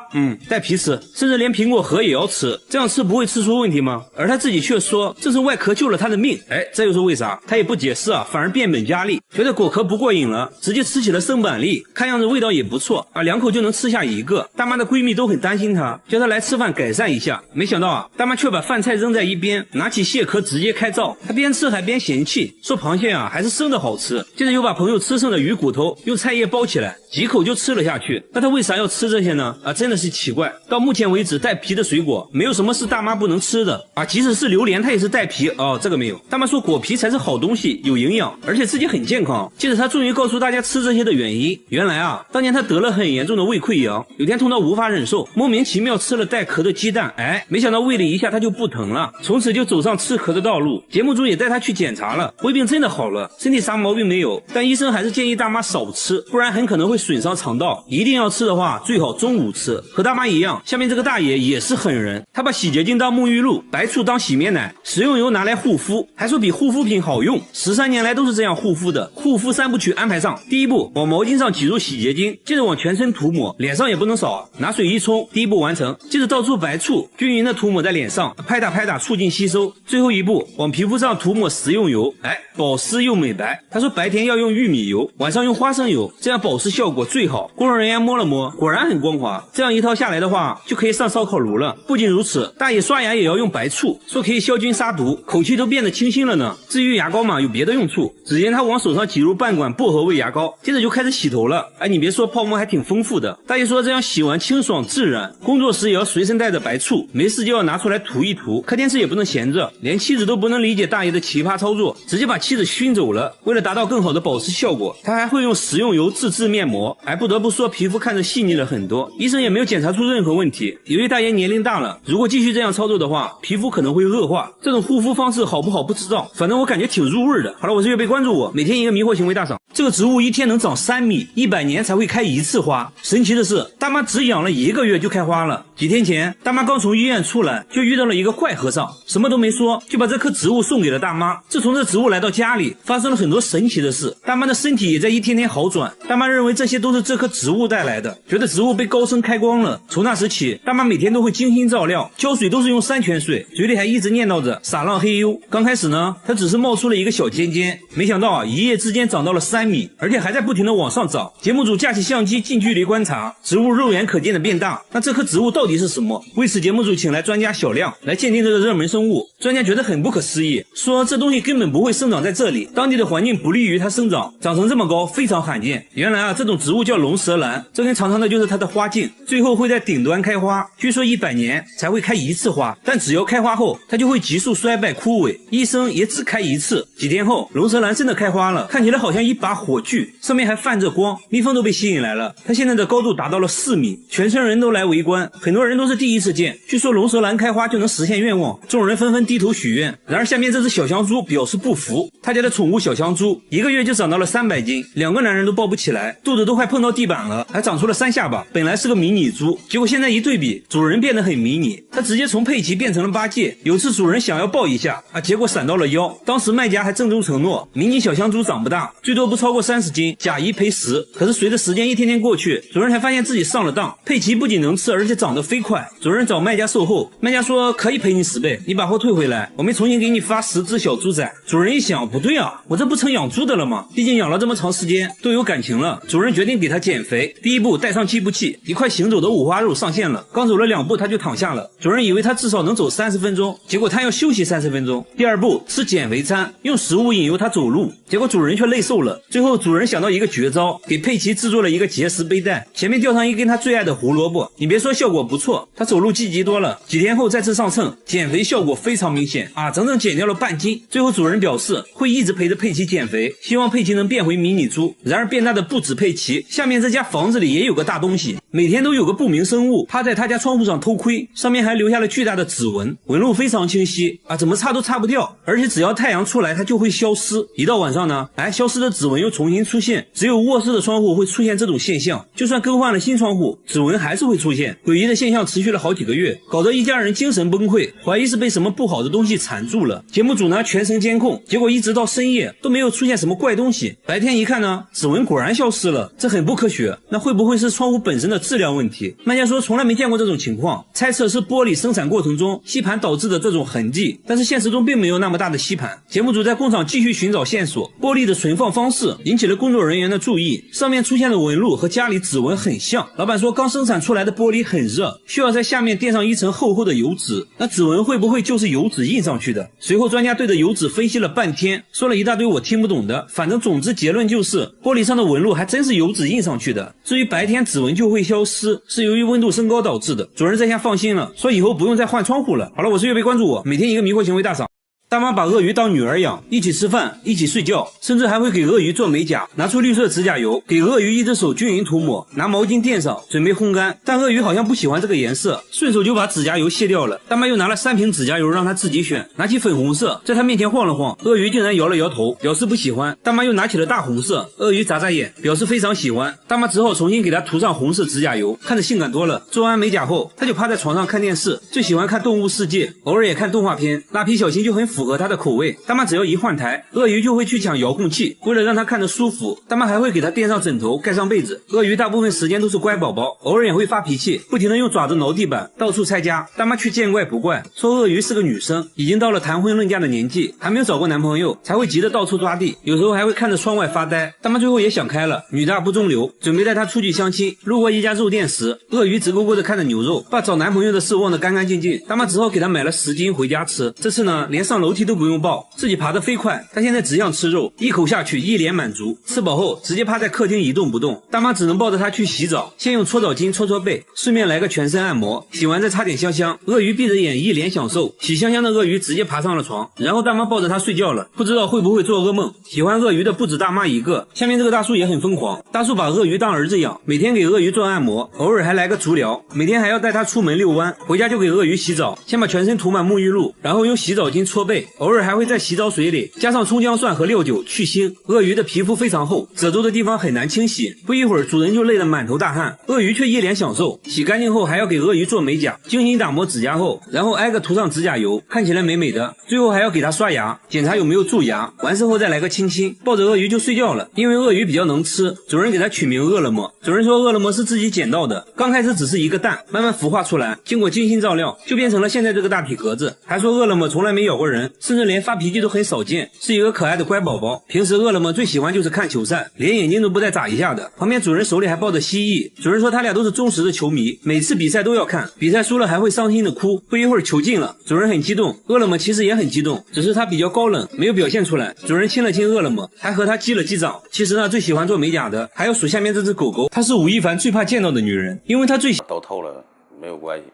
带皮吃，甚至连苹果核也要吃，这样吃不会吃出问题吗？而他自己却说这是外壳救了他的命。这又是为啥？他也不解释啊，反而变本加厉，觉得果壳不过瘾了，直接吃起了生板栗，看样子味道也不错啊，2口就能吃下1个。大妈的闺蜜都很担心她，叫她来吃饭改善一下，没想到啊，大妈却把饭菜扔在一边，拿起蟹壳直接开灶。她边吃还边嫌弃，说螃蟹啊还是生的好吃，接着又把朋友吃剩的鱼骨头用菜叶包起来，几口就吃了下去。那她为啥要吃这些呢？真的是奇怪。到目前为止，带皮的水果没有什么是大妈不能吃的啊，即使是榴莲它也是带皮这个没有。大妈说果皮才是好东西，有营养，而且自己很健康。接着她终于告诉大家吃这些的原因。原来啊，当年她得了很严重的胃溃疡，有天痛到无法忍受，莫名其妙吃了带壳的鸡蛋，没想到胃里一下她就不疼了，从此就走上吃壳的道路。节目组也带她去检查了，胃病真的好了，身体啥毛病没有，但医生还是建议大妈少吃，不然很可能会损伤肠道。一定要吃的话，最好中午吃。和大妈一样，下面这个大爷也是狠人，他把洗洁精当沐浴露，白醋当洗面奶，食用油拿来护肤，还说比护肤品好用。13年来都是这样护肤的。护肤3部曲安排上，第一步往毛巾上挤入洗洁精，接着往全身涂抹，脸上也不能少，拿水一冲，第一步完成。接着倒出白醋，均匀的涂抹在脸上，拍打促进吸收。最后一步往皮肤上涂抹食用油，保湿又美白。他说白天要用玉米油，晚上用花生油，这样保湿效果最好。工作人员摸了摸，果然很光滑，这样一套下来的话就可以上烧烤炉了。不仅如此，大爷刷牙也要用白醋，说可以消菌杀毒，口气都变得清新了呢。至于牙膏嘛，有别的用处。只见他往手上挤入半管薄荷味牙膏，接着就开始洗头了。你别说，泡沫还挺丰富的。大爷说这样洗完清爽自然，工作时也要随身带着白醋，没事就要拿出来涂一涂。看电视也不能闲着，连妻子都不能理解大爷的奇葩操作，直接把妻子熏走了。为了达到更好的保湿效果，他还会用食用油自制面膜。不得不说皮肤看着细腻了很多，医生也没有检查出任何问题。由于大爷年龄大了，如果继续这样操作的话，皮肤可能会恶化。这种护肤方式好不好不知道，反正我感觉挺入味的。好了，我是月贝，关注我，每天一个迷惑行为大赏。这个植物一天能长3米，100年才会开1次花。神奇的是，大妈只养了1个月就开花了。几天前，大妈刚从医院出来，就遇到了一个怪和尚，什么都没说，就把这棵植物送给了大妈。自从这植物来到家里，发生了很多神奇的事，大妈的身体也在一天天好转。大妈认为这些都是这棵植物带来的，觉得植物被高僧开光了。从那时起，大妈每天都会精心照料，浇水都是用山泉水，嘴里还一直念叨着撒浪嘿呦。刚开始呢，它只是冒出了一个小尖尖，没想到一夜之间长到了3米，而且还在不停的往上涨。节目组架起相机近距离观察，植物肉眼可见的变大。那这棵植物到底是什么？为此节目组请来专家小亮来鉴定这个热门生物。专家觉得很不可思议，说这东西根本不会生长在这里，当地的环境不利于它生长，长成这么高非常罕见。原来这种植物叫龙舌兰，这根长长的就是它的花茎，最后会在顶端开花，据说100年才会开1次花，但只要开花后它就会急速衰败枯萎，一生也只开1次。几天后龙舌兰真的开花了，看起来好像一把火炬，上面还泛着光，蜜蜂都被吸引来了。它现在的高度达到了4米，全村人都来围观，很多人都是第一次见。据说龙舌兰开花就能实现愿望，众人纷纷低头许愿。然而下面这只小香猪表示不服，他家的宠物小香猪1个月就长到了300斤，2个男人都抱不起来，肚子都快碰到地板了，还长出了3下巴。本来是个迷你猪，结果现在一对比，主人变得很迷你，他直接从佩奇变成了八戒。有次主人想要抱一下结果闪到了腰，当时卖家还郑重承诺，迷你小香猪长不大，最多不超过30斤，假一赔10。可是随着时间一天天过去，主人才发现自己上了当，佩奇不仅能吃，而且长得飞快。主人找卖家售后，卖家说可以赔你10倍，你把货退回来，我们重新给你发10只小猪仔。主人一想，不对啊，我这不成养猪的了吗？毕竟养了这么长时间，都有感情了。主人决定给他减肥，第一步带上计步器，一块行走的五花肉上线了，刚走了2步他就躺下了。主人以为他至少能走30分钟，结果他要休息30分钟。第2步吃减肥餐，用食物引诱他走路，结果主人却累瘦了。最后主人想到一个绝招，给佩奇制作了一个结实背带，前面吊上一根他最爱的胡萝卜。你别说效果不错，他走路积极多了。几天后再次上秤，减肥效果非常明显整整减掉了半斤。最后主人表示会一直陪着佩奇减肥，希望佩奇能变回迷你猪。然而变大的不止佩奇，下面这家房子里也有个大东西，每天都有个不明生物趴在他家窗户上偷窥，上面还留下了巨大的指纹，纹路非常清晰怎么擦都擦不掉，而且只要太阳出来它就会消失。一到晚上呢，消失的指纹又重新出现，只有卧室的窗户会出现这种现象，就算更换了新窗户，指纹还是会出现。诡异的现象持续了好几个月，搞得一家人精神崩溃，怀疑是被什么不好的东西缠住了。节目组呢全程监控，结果一直到深夜都没有出现什么怪东西。白天一看呢，指纹果然消失了，这很不科学。那会不会是窗户本身的质量问题？卖家说从来没见过这种情况，猜测是玻璃生产过程中吸盘导致的这种痕迹，但是现实中并没有那么大的吸盘。节目组在工厂继续寻找线索，玻璃的存放方式引起了工作人员的注意，上面出现的纹路和家里指纹很像。老板说刚生产出来的玻璃很热，需要在下面垫上一层厚厚的油纸，那指纹会不会就是油纸印上去的？随后专家对着油纸分析了半天，说了一大堆我听不懂的，反正总之结论就是玻璃上的纹路还真是油纸印上去的。至于白天指纹就会消失，是由于温度升高导致的。主人这下放心了，说以后不用再换窗户了。好了，我是岳飞，关注我，每天一个迷惑行为大赏。大妈把鳄鱼当女儿养，一起吃饭，一起睡觉，甚至还会给鳄鱼做美甲，拿出绿色指甲油，给鳄鱼一只手均匀涂抹，拿毛巾垫上，准备烘干。但鳄鱼好像不喜欢这个颜色，顺手就把指甲油卸掉了。大妈又拿了3瓶指甲油让他自己选，拿起粉红色，在他面前晃了晃，鳄鱼竟然摇了摇头，表示不喜欢。大妈又拿起了大红色，鳄鱼眨眨眼，表示非常喜欢。大妈只好重新给他涂上红色指甲油，看着性感多了。做完美甲后，他就趴在床上看电视，最喜欢看动物世界，偶尔也看动画片。蜡笔小新就很符合他的口味。大妈只要一换台，鳄鱼就会去抢遥控器。为了让他看着舒服，大妈还会给他垫上枕头，盖上被子。鳄鱼大部分时间都是乖宝宝，偶尔也会发脾气，不停地用爪子挠地板，到处拆家。大妈却见怪不怪，说鳄鱼是个女生，已经到了谈婚论嫁的年纪，还没有找过男朋友，才会急得到处抓地，有时候还会看着窗外发呆。大妈最后也想开了，女大不中留，准备带她出去相亲。路过一家肉店时，鳄鱼直勾勾地看着牛肉，把找男朋友的事忘得干干净净。大妈只好给她买了10斤回家吃。这次呢，连上楼梯都不用抱，自己爬得飞快。她现在只想吃肉，一口下去一脸满足。吃饱后直接趴在客厅一动不动，大妈只能抱着她去洗澡，先用搓澡巾搓搓背，顺便来个全身按摩，洗完再擦点香香。鳄鱼闭着眼一脸享受，洗香香的鳄鱼直接爬上了床，然后大妈抱着她睡觉了，不知道会不会做噩梦。喜欢鳄鱼的不止大妈一个，下面这个大叔也很疯狂。大叔把鳄鱼当儿子养，每天给鳄鱼做按摩，偶尔还来个足疗，每天还要带它出门遛弯，回家就给鳄鱼洗澡，先把全身涂满沐浴露，然后用洗澡巾搓背，偶尔还会在洗澡水里加上葱姜蒜和料酒去腥。鳄鱼的皮肤非常厚，褶皱的地方很难清洗，不一会儿主人就累得满头大汗，鳄鱼却一脸享受。洗干净后还要给鳄鱼做美甲，精心打磨指甲后，然后挨个涂上指甲油，看起来美美的。最后还要给它刷牙，检查有没有蛀牙，完事后再来个亲亲，抱着鳄鱼就睡觉了。因为鳄鱼比较能吃，主人给它取名饿了么。主人说饿了么是自己捡到的，刚开始只是一个蛋，慢慢孵化出来，经过精心照料就变成了现在这个大体格子。还说饿了么从来没咬过人，甚至连发脾气都很少见，是一个可爱的乖宝宝。平时饿了么最喜欢就是看球赛，连眼睛都不带眨一下的。旁边主人手里还抱着蜥蜴，主人说他俩都是忠实的球迷，每次比赛都要看，比赛输了还会伤心的哭，不一会儿球进了，主人很激动。饿了么其实也很激动，只是他比较高冷，没有表现出来。主人亲了亲饿了么，还和他击了击掌。其实呢，最喜欢做美甲的还有数下面这只狗狗，她是吴亦凡最怕见到的女人，因为她最
都透了没有关系，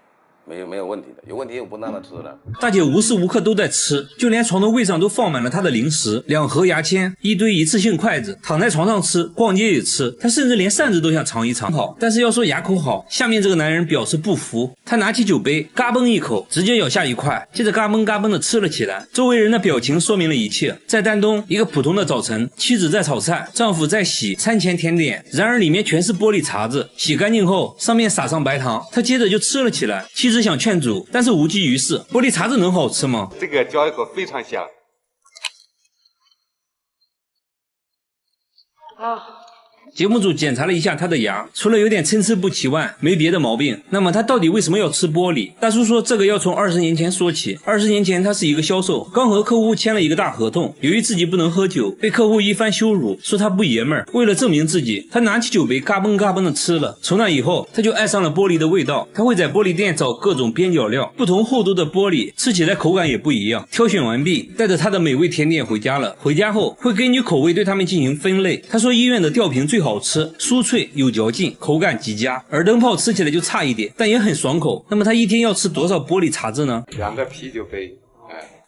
没有问题的，有问题我不让他吃的。
大姐无时无刻都在吃，就连床头柜上都放满了她的零食，2盒牙签，一堆一次性筷子，躺在床上吃，逛街也吃，她甚至连扇子都想尝一尝。好，但是要说牙口好，下面这个男人表示不服，他拿起酒杯，嘎嘣一口，直接咬下一块，接着嘎嘣嘎嘣的吃了起来。周围人的表情说明了一切。在丹东，一个普通的早晨，妻子在炒菜，丈夫在洗餐前甜点，然而里面全是玻璃碴子，洗干净后上面撒上白糖，他接着就吃了起来。妻子想劝阻，但是无济于事，玻璃碴子能好吃吗？
这个嚼一口非常香。
节目组检查了一下他的牙，除了有点参差不齐外，没别的毛病。那么他到底为什么要吃玻璃？大叔说这个要从20年前说起。20年前他是一个销售，刚和客户签了一个大合同，由于自己不能喝酒，被客户一番羞辱，说他不爷们儿。为了证明自己，他拿起酒杯嘎嘣嘎嘣的吃了。从那以后，他就爱上了玻璃的味道。他会在玻璃店找各种边角料，不同厚度的玻璃，吃起来口感也不一样。挑选完毕，带着他的美味甜点回家了。回家后会根据口味对他们进行分类。他说医院的吊瓶最好吃，酥脆有嚼劲，口感极佳。耳灯泡吃起来就差一点，但也很爽口。那么他一天要吃多少玻璃碴子呢
2个啤酒杯。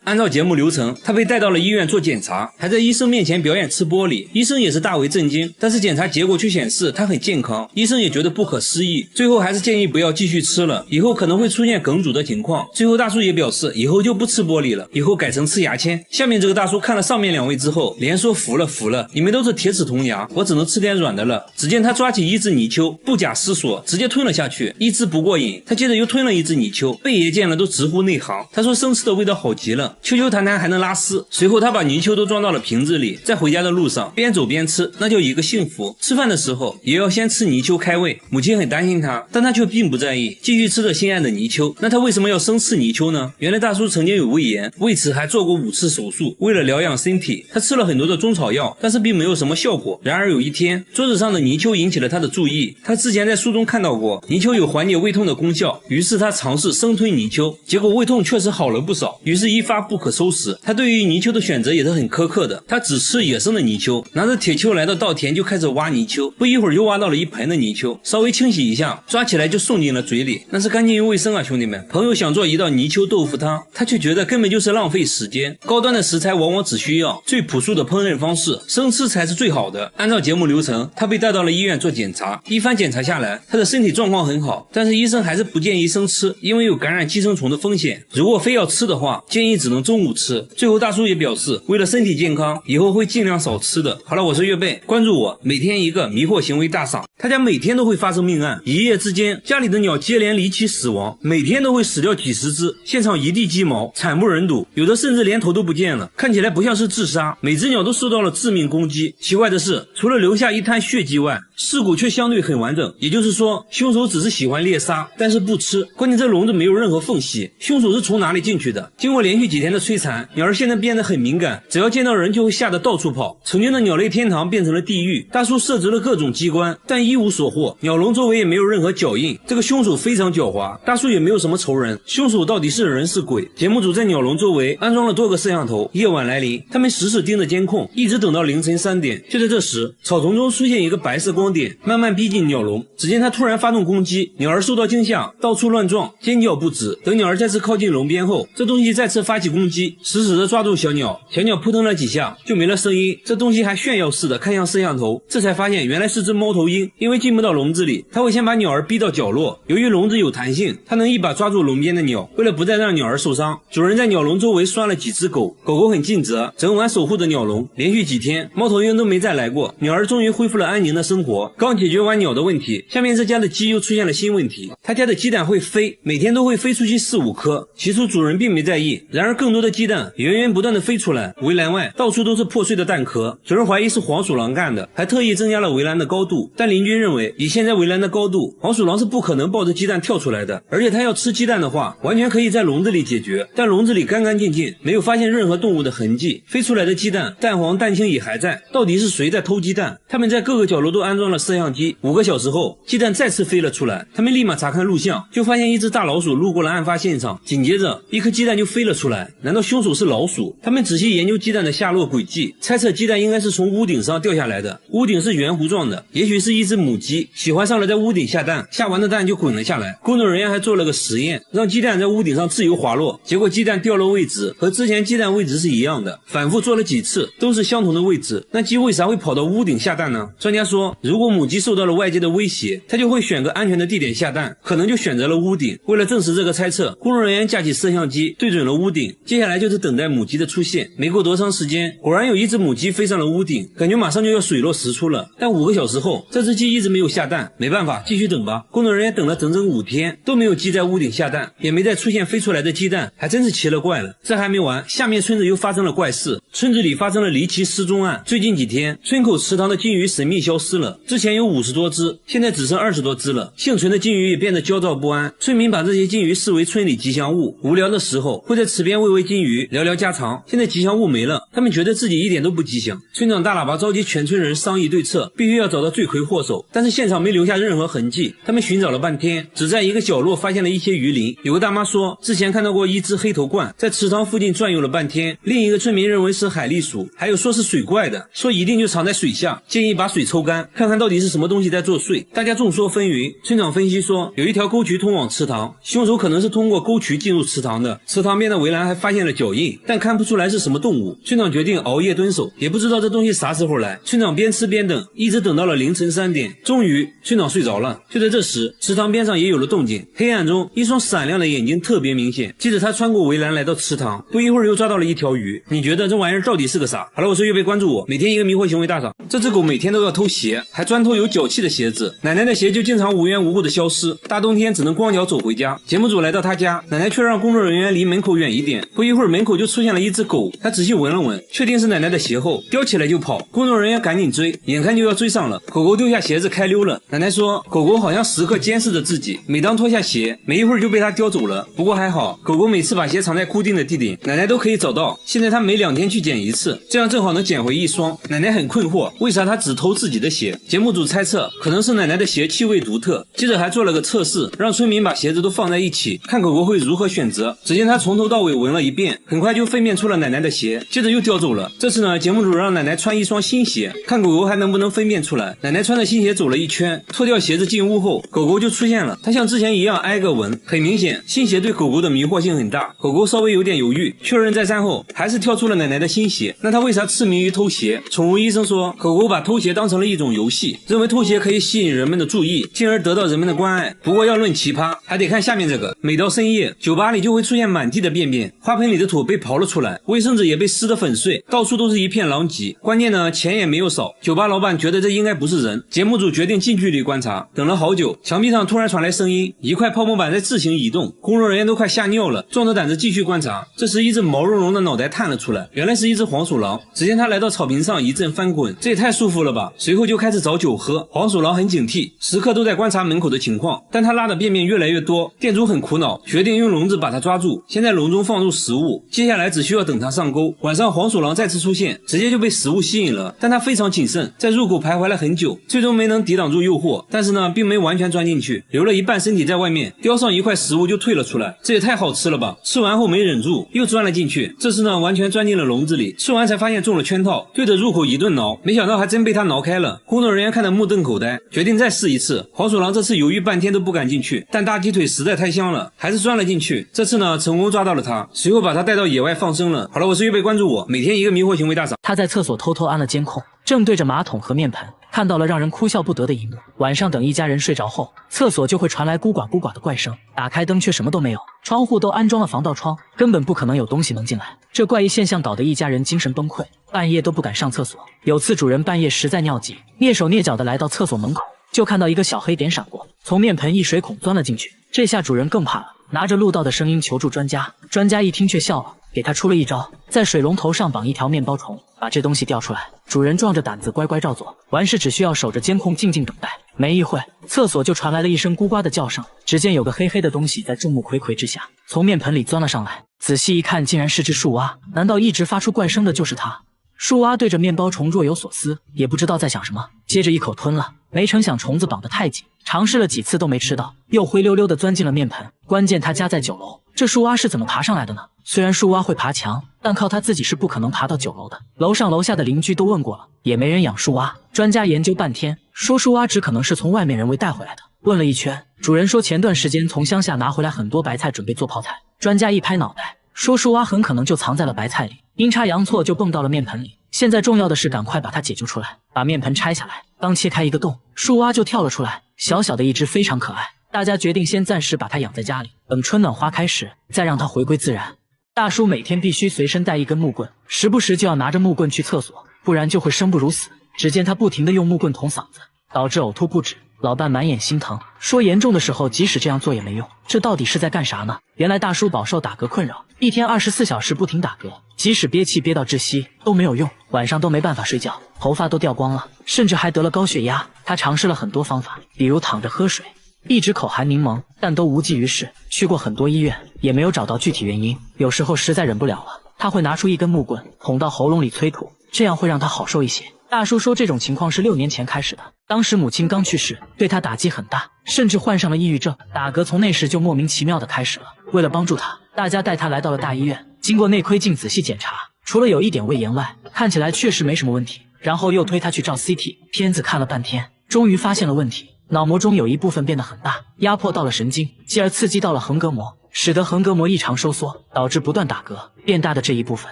按照节目流程，他被带到了医院做检查，还在医生面前表演吃玻璃。医生也是大为震惊，但是检查结果却显示他很健康，医生也觉得不可思议，最后还是建议不要继续吃了，以后可能会出现梗阻的情况。最后大叔也表示以后就不吃玻璃了，以后改成吃牙签。下面这个大叔看了上面2位之后，连说服了，你们都是铁齿铜牙，我只能吃点软的了。只见他抓起一只泥鳅，不假思索直接吞了下去，一只不过瘾，他接着又吞了一只泥鳅，贝爷见了都直呼内行。他说生吃的味道好极了，秋弹弹还能拉丝。随后他把泥鳅都装到了瓶子里，在回家的路上边走边吃，那叫一个幸福。吃饭的时候也要先吃泥鳅开胃，母亲很担心他，但他却并不在意，继续吃着心爱的泥鳅。那他为什么要生吃泥鳅呢？原来大叔曾经有胃炎，为此还做过5次手术。为了疗养身体，他吃了很多的中草药，但是并没有什么效果。然而有一天，桌子上的泥鳅引起了他的注意，他之前在书中看到过泥鳅有缓解胃痛的功效，于是他尝试生吞泥鳅，结果胃痛确实好了不少，于是一发不可收拾。他对于泥鳅的选择也是很苛刻的，他只吃野生的泥鳅，拿着铁锹来到稻田就开始挖泥鳅，不一会儿就挖到了一盆的泥鳅，稍微清洗一下，抓起来就送进了嘴里，那是干净又卫生啊，兄弟们。朋友想做一道泥鳅豆腐汤，他却觉得根本就是浪费时间，高端的食材往往只需要最朴素的烹饪方式，生吃才是最好的。按照节目流程，他被带到了医院做检查，一番检查下来，他的身体状况很好，但是医生还是不建议生吃，因为有感染寄生虫的风险，如果非要吃的话，建议只能中午吃。最后大叔也表示，为了身体健康，以后会尽量少吃的。好了，我是岳贝，关注我，每天一个迷惑行为大赏。他家每天都会发生命案，一夜之间家里的鸟接连离奇死亡，每天都会死掉几十只，现场一地鸡毛，惨不忍睹，有的甚至连头都不见了，看起来不像是自杀，每只鸟都受到了致命攻击。奇怪的是，除了留下一滩血迹外，尸骨却相对很完整，也就是说凶手只是喜欢猎杀，但是不吃。关键这笼子没有任何缝隙，凶手是从哪里进去的？经过连续几天的摧残，鸟儿现在变得很敏感，只要见到人就会吓得到处跑，曾经的鸟类天堂变成了地狱。大叔设置了各种机关，但一无所获，鸟笼周围也没有任何脚印，这个凶手非常狡猾。大叔也没有什么仇人，凶手到底是人是鬼？节目组在鸟笼周围安装了多个摄像头，夜晚来临，他们死死盯着监控，一直等到凌晨3点。就在这时，草丛中出现一个白色光点，慢慢逼近鸟笼，只见它突然发动攻击，鸟儿受到惊吓，到处乱撞，尖叫不止。等鸟儿再次靠近笼边后，这东西再次发起攻击，死死地抓住小鸟，小鸟扑腾了几下就没了声音。这东西还炫耀似的看向摄像头，这才发现原来是只猫头鹰。因为进不到笼子里，它会先把鸟儿逼到角落，由于笼子有弹性，它能一把抓住笼边的鸟。为了不再让鸟儿受伤，主人在鸟笼周围拴了几只狗，狗狗很尽责，整晚守护着鸟笼。连续几天猫头鹰都没再来过，鸟儿终于恢复了安宁的生活。刚解决完鸟的问题，下面这家的鸡又出现了新问题，他家的鸡蛋会飞，每天都会飞出去4、5颗。起初主人并没在意，然而更多的鸡蛋源源不断的飞出来，围栏外到处都是破碎的蛋壳，主人怀疑是黄鼠狼干的，还特意增加了围栏的高度。但邻居认为以现在围栏的高度，黄鼠狼是不可能抱着鸡蛋跳出来的，而且它要吃鸡蛋的话，完全可以在笼子里解决。但笼子里干干净净，没有发现任何动物的痕迹，飞出来的鸡蛋蛋黄蛋清也还在，到底是谁在偷鸡蛋？他们在各个角落都安装装了摄像机，5个小时后，鸡蛋再次飞了出来。他们立马查看录像，就发现一只大老鼠路过了案发现场，紧接着一颗鸡蛋就飞了出来。难道凶手是老鼠？他们仔细研究鸡蛋的下落轨迹，猜测鸡蛋应该是从屋顶上掉下来的。屋顶是圆弧状的，也许是一只母鸡喜欢上了在屋顶下蛋，下完的蛋就滚了下来。工作人员还做了个实验，让鸡蛋在屋顶上自由滑落，结果鸡蛋掉落位置和之前鸡蛋位置是一样的，反复做了几次都是相同的位置。那鸡为啥会跑到屋顶下蛋呢？专家说，如果母鸡受到了外界的威胁，它就会选个安全的地点下蛋，可能就选择了屋顶。为了证实这个猜测，工作人员架起摄像机对准了屋顶，接下来就是等待母鸡的出现。没过多长时间，果然有一只母鸡飞上了屋顶，感觉马上就要水落石出了。但5个小时后，这只鸡一直没有下蛋，没办法，继续等吧。工作人员等了整整5天，都没有鸡在屋顶下蛋，也没再出现飞出来的鸡蛋，还真是奇了怪了。这还没完，下面村子又发生了怪事，村子里发生了离奇失踪案。最近几天，村口池塘的金鱼神秘消失了，之前有50多只，现在只剩20多只了。幸存的金鱼也变得焦躁不安，村民把这些金鱼视为村里吉祥物，无聊的时候会在池边喂喂金鱼，聊聊家常。现在吉祥物没了，他们觉得自己一点都不吉祥。村长大喇叭召集全村人商议对策，必须要找到罪魁祸首，但是现场没留下任何痕迹。他们寻找了半天，只在一个角落发现了一些鱼鳞。有个大妈说，之前看到过一只黑头鹳在池塘附近转悠了半天。另一个村民认为是海狸鼠，还有说是水怪的，说一定就藏在水下，建议把水抽干，看看到底是什么东西在作祟。大家众说纷纭。村长分析说，有一条沟渠通往池塘，凶手可能是通过沟渠进入池塘的。池塘边的围栏还发现了脚印，但看不出来是什么动物。村长决定熬夜蹲守，也不知道这东西啥时候来。村长边吃边等，一直等到了凌晨3点，终于村长睡着了。就在这时，池塘边上也有了动静，黑暗中一双闪亮的眼睛特别明显。接着他穿过围栏来到池塘，不一会儿又抓到了一条鱼。你觉得这玩意儿到底是个啥？好了，我是岳贝，关注我，每天一个迷惑行为大赏。这只狗每天都要偷鞋，还专偷有脚气的鞋子。奶奶的鞋就经常无缘无故的消失，大冬天只能光脚走回家。节目组来到他家，奶奶却让工作人员离门口远一点。不一会儿门口就出现了一只狗，他仔细闻了闻，确定是奶奶的鞋后，叼起来就跑。工作人员赶紧追，眼看就要追上了，狗狗丢下鞋子开溜了。奶奶说，狗狗好像时刻监视着自己，每当脱下鞋，没一会儿就被它叼走了。不过还好，狗狗每次把鞋藏在固定的地点，奶奶都可以找到。现在她每2天去捡一次，这样正好能捡回1双。奶奶很困惑，为啥她只偷自己的鞋？节目组猜测，可能是奶奶的鞋气味独特。接着还做了个测试，让村民把鞋子都放在一起，看狗狗会如何选择。只见他从头到尾闻了一遍，很快就分辨出了奶奶的鞋，接着又叼走了。这次呢，节目组让奶奶穿1双新鞋，看狗狗还能不能分辨出来。奶奶穿着新鞋走了1圈，脱掉鞋子进屋后，狗狗就出现了。它像之前一样挨个闻，很明显，新鞋对狗狗的迷惑性很大。狗狗稍微有点犹豫，确认再三后，还是挑出了奶奶的新鞋。那它为啥痴迷于偷鞋？宠物医生说，狗狗把偷鞋当成了一种游戏，认为偷鞋可以吸引人们的注意，进而得到人们的关爱。不过要论奇葩，还得看下面这个。每到深夜，酒吧里就会出现满地的便便，花盆里的土被刨了出来，卫生纸也被撕得粉碎，到处都是一片狼藉。关键呢，钱也没有少。酒吧老板觉得这应该不是人，节目组决定近距离观察。等了好久，墙壁上突然传来声音，一块泡沫板在自行移动，工作人员都快吓尿了，壮着胆子继续观察。这时一只毛茸茸的脑袋探了出来，原来是一只黄鼠狼。只见它来到草坪上一阵翻滚，这也太舒服了吧。随后就开始找酒喝。黄鼠狼很警惕，时刻都在观察门口的情况，但它拉的便便越来越多，店主很苦恼，决定用笼子把它抓住，先在笼中放入食物，接下来只需要等它上钩。晚上黄鼠狼再次出现，直接就被食物吸引了，但它非常谨慎，在入口徘徊了很久，最终没能抵挡住诱惑，但是呢并没完全钻进去，留了一半身体在外面，叼上一块食物就退了出来。这也太好吃了吧，吃完后没忍住又钻了进去，这次呢完全钻进了笼子里，吃完才发现中了圈套，对着入口一顿挠，没想到还真被它挠开了。工作人员看得目瞪口呆，决定再试一次。黄鼠狼这次犹豫半天都不敢进去，但大鸡腿实在太香了，还是钻了进去。这次呢成功抓到了它，随后把它带到野外放生了。好了，我是预备关注我，每天一个迷惑行为大赏。
他在厕所偷偷安了监控，正对着马桶和面盆，看到了让人哭笑不得的一幕。晚上等一家人睡着后，厕所就会传来咕呱咕呱的怪声，打开灯却什么都没有，窗户都安装了防盗窗，根本不可能有东西能进来。这怪异现象搞得一家人精神崩溃，半夜都不敢上厕所。有次主人半夜实在尿急，蹑手蹑脚的来到厕所门口，就看到一个小黑点闪过，从面盆一水孔钻了进去。这下主人更怕了，拿着录到的声音求助专家。专家一听却笑了，给他出了一招，在水龙头上绑一条面包虫，把这东西调出来。主人壮着胆子乖乖照做，完事只需要守着监控静静等待。没一会，厕所就传来了一声咕呱的叫声，只见有个黑黑的东西在众目睽睽之下从面盆里钻了上来，仔细一看竟然是只树蛙。难道一直发出怪声的就是它？树蛙对着面包虫若有所思，也不知道在想什么，接着一口吞了。没成想虫子绑得太紧，尝试了几次都没吃到，又灰溜溜地钻进了面盆。关键他家在9楼，这树蛙是怎么爬上来的呢？虽然树蛙会爬墙，但靠他自己是不可能爬到9楼的。楼上楼下的邻居都问过了，也没人养树蛙。专家研究半天，说树蛙只可能是从外面人为带回来的。问了一圈，主人说前段时间从乡下拿回来很多白菜，准备做泡菜。专家一拍脑袋，说树蛙很可能就藏在了白菜里，阴差阳错就蹦到了面盆里。现在重要的是赶快把它解救出来。把面盆拆下来，刚切开一个洞，树蛙就跳了出来，小小的一只，非常可爱。大家决定先暂时把它养在家里，等春暖花开时再让它回归自然。大叔每天必须随身带一根木棍，时不时就要拿着木棍去厕所，不然就会生不如死。只见他不停地用木棍捅嗓子，导致呕吐不止。老伴满眼心疼，说严重的时候即使这样做也没用，这到底是在干啥呢？原来大叔饱受打嗝困扰，一天24小时不停打嗝，即使憋气憋到窒息都没有用，晚上都没办法睡觉，头发都掉光了，甚至还得了高血压。他尝试了很多方法，比如躺着喝水，一直口含柠檬，但都无济于事。去过很多医院，也没有找到具体原因。有时候实在忍不了了，他会拿出一根木棍捅到喉咙里催吐，这样会让他好受一些。大叔说这种情况是6年前开始的，当时母亲刚去世，对他打击很大，甚至患上了抑郁症，打嗝从那时就莫名其妙的开始了。为了帮助他，大家带他来到了大医院，经过内窥镜仔细检查，除了有一点胃炎外，看起来确实没什么问题。然后又推他去照 CT， 片子看了半天，终于发现了问题，脑膜中有一部分变得很大，压迫到了神经，继而刺激到了横膈膜，使得横膈膜异常收缩，导致不断打嗝。变大的这一部分，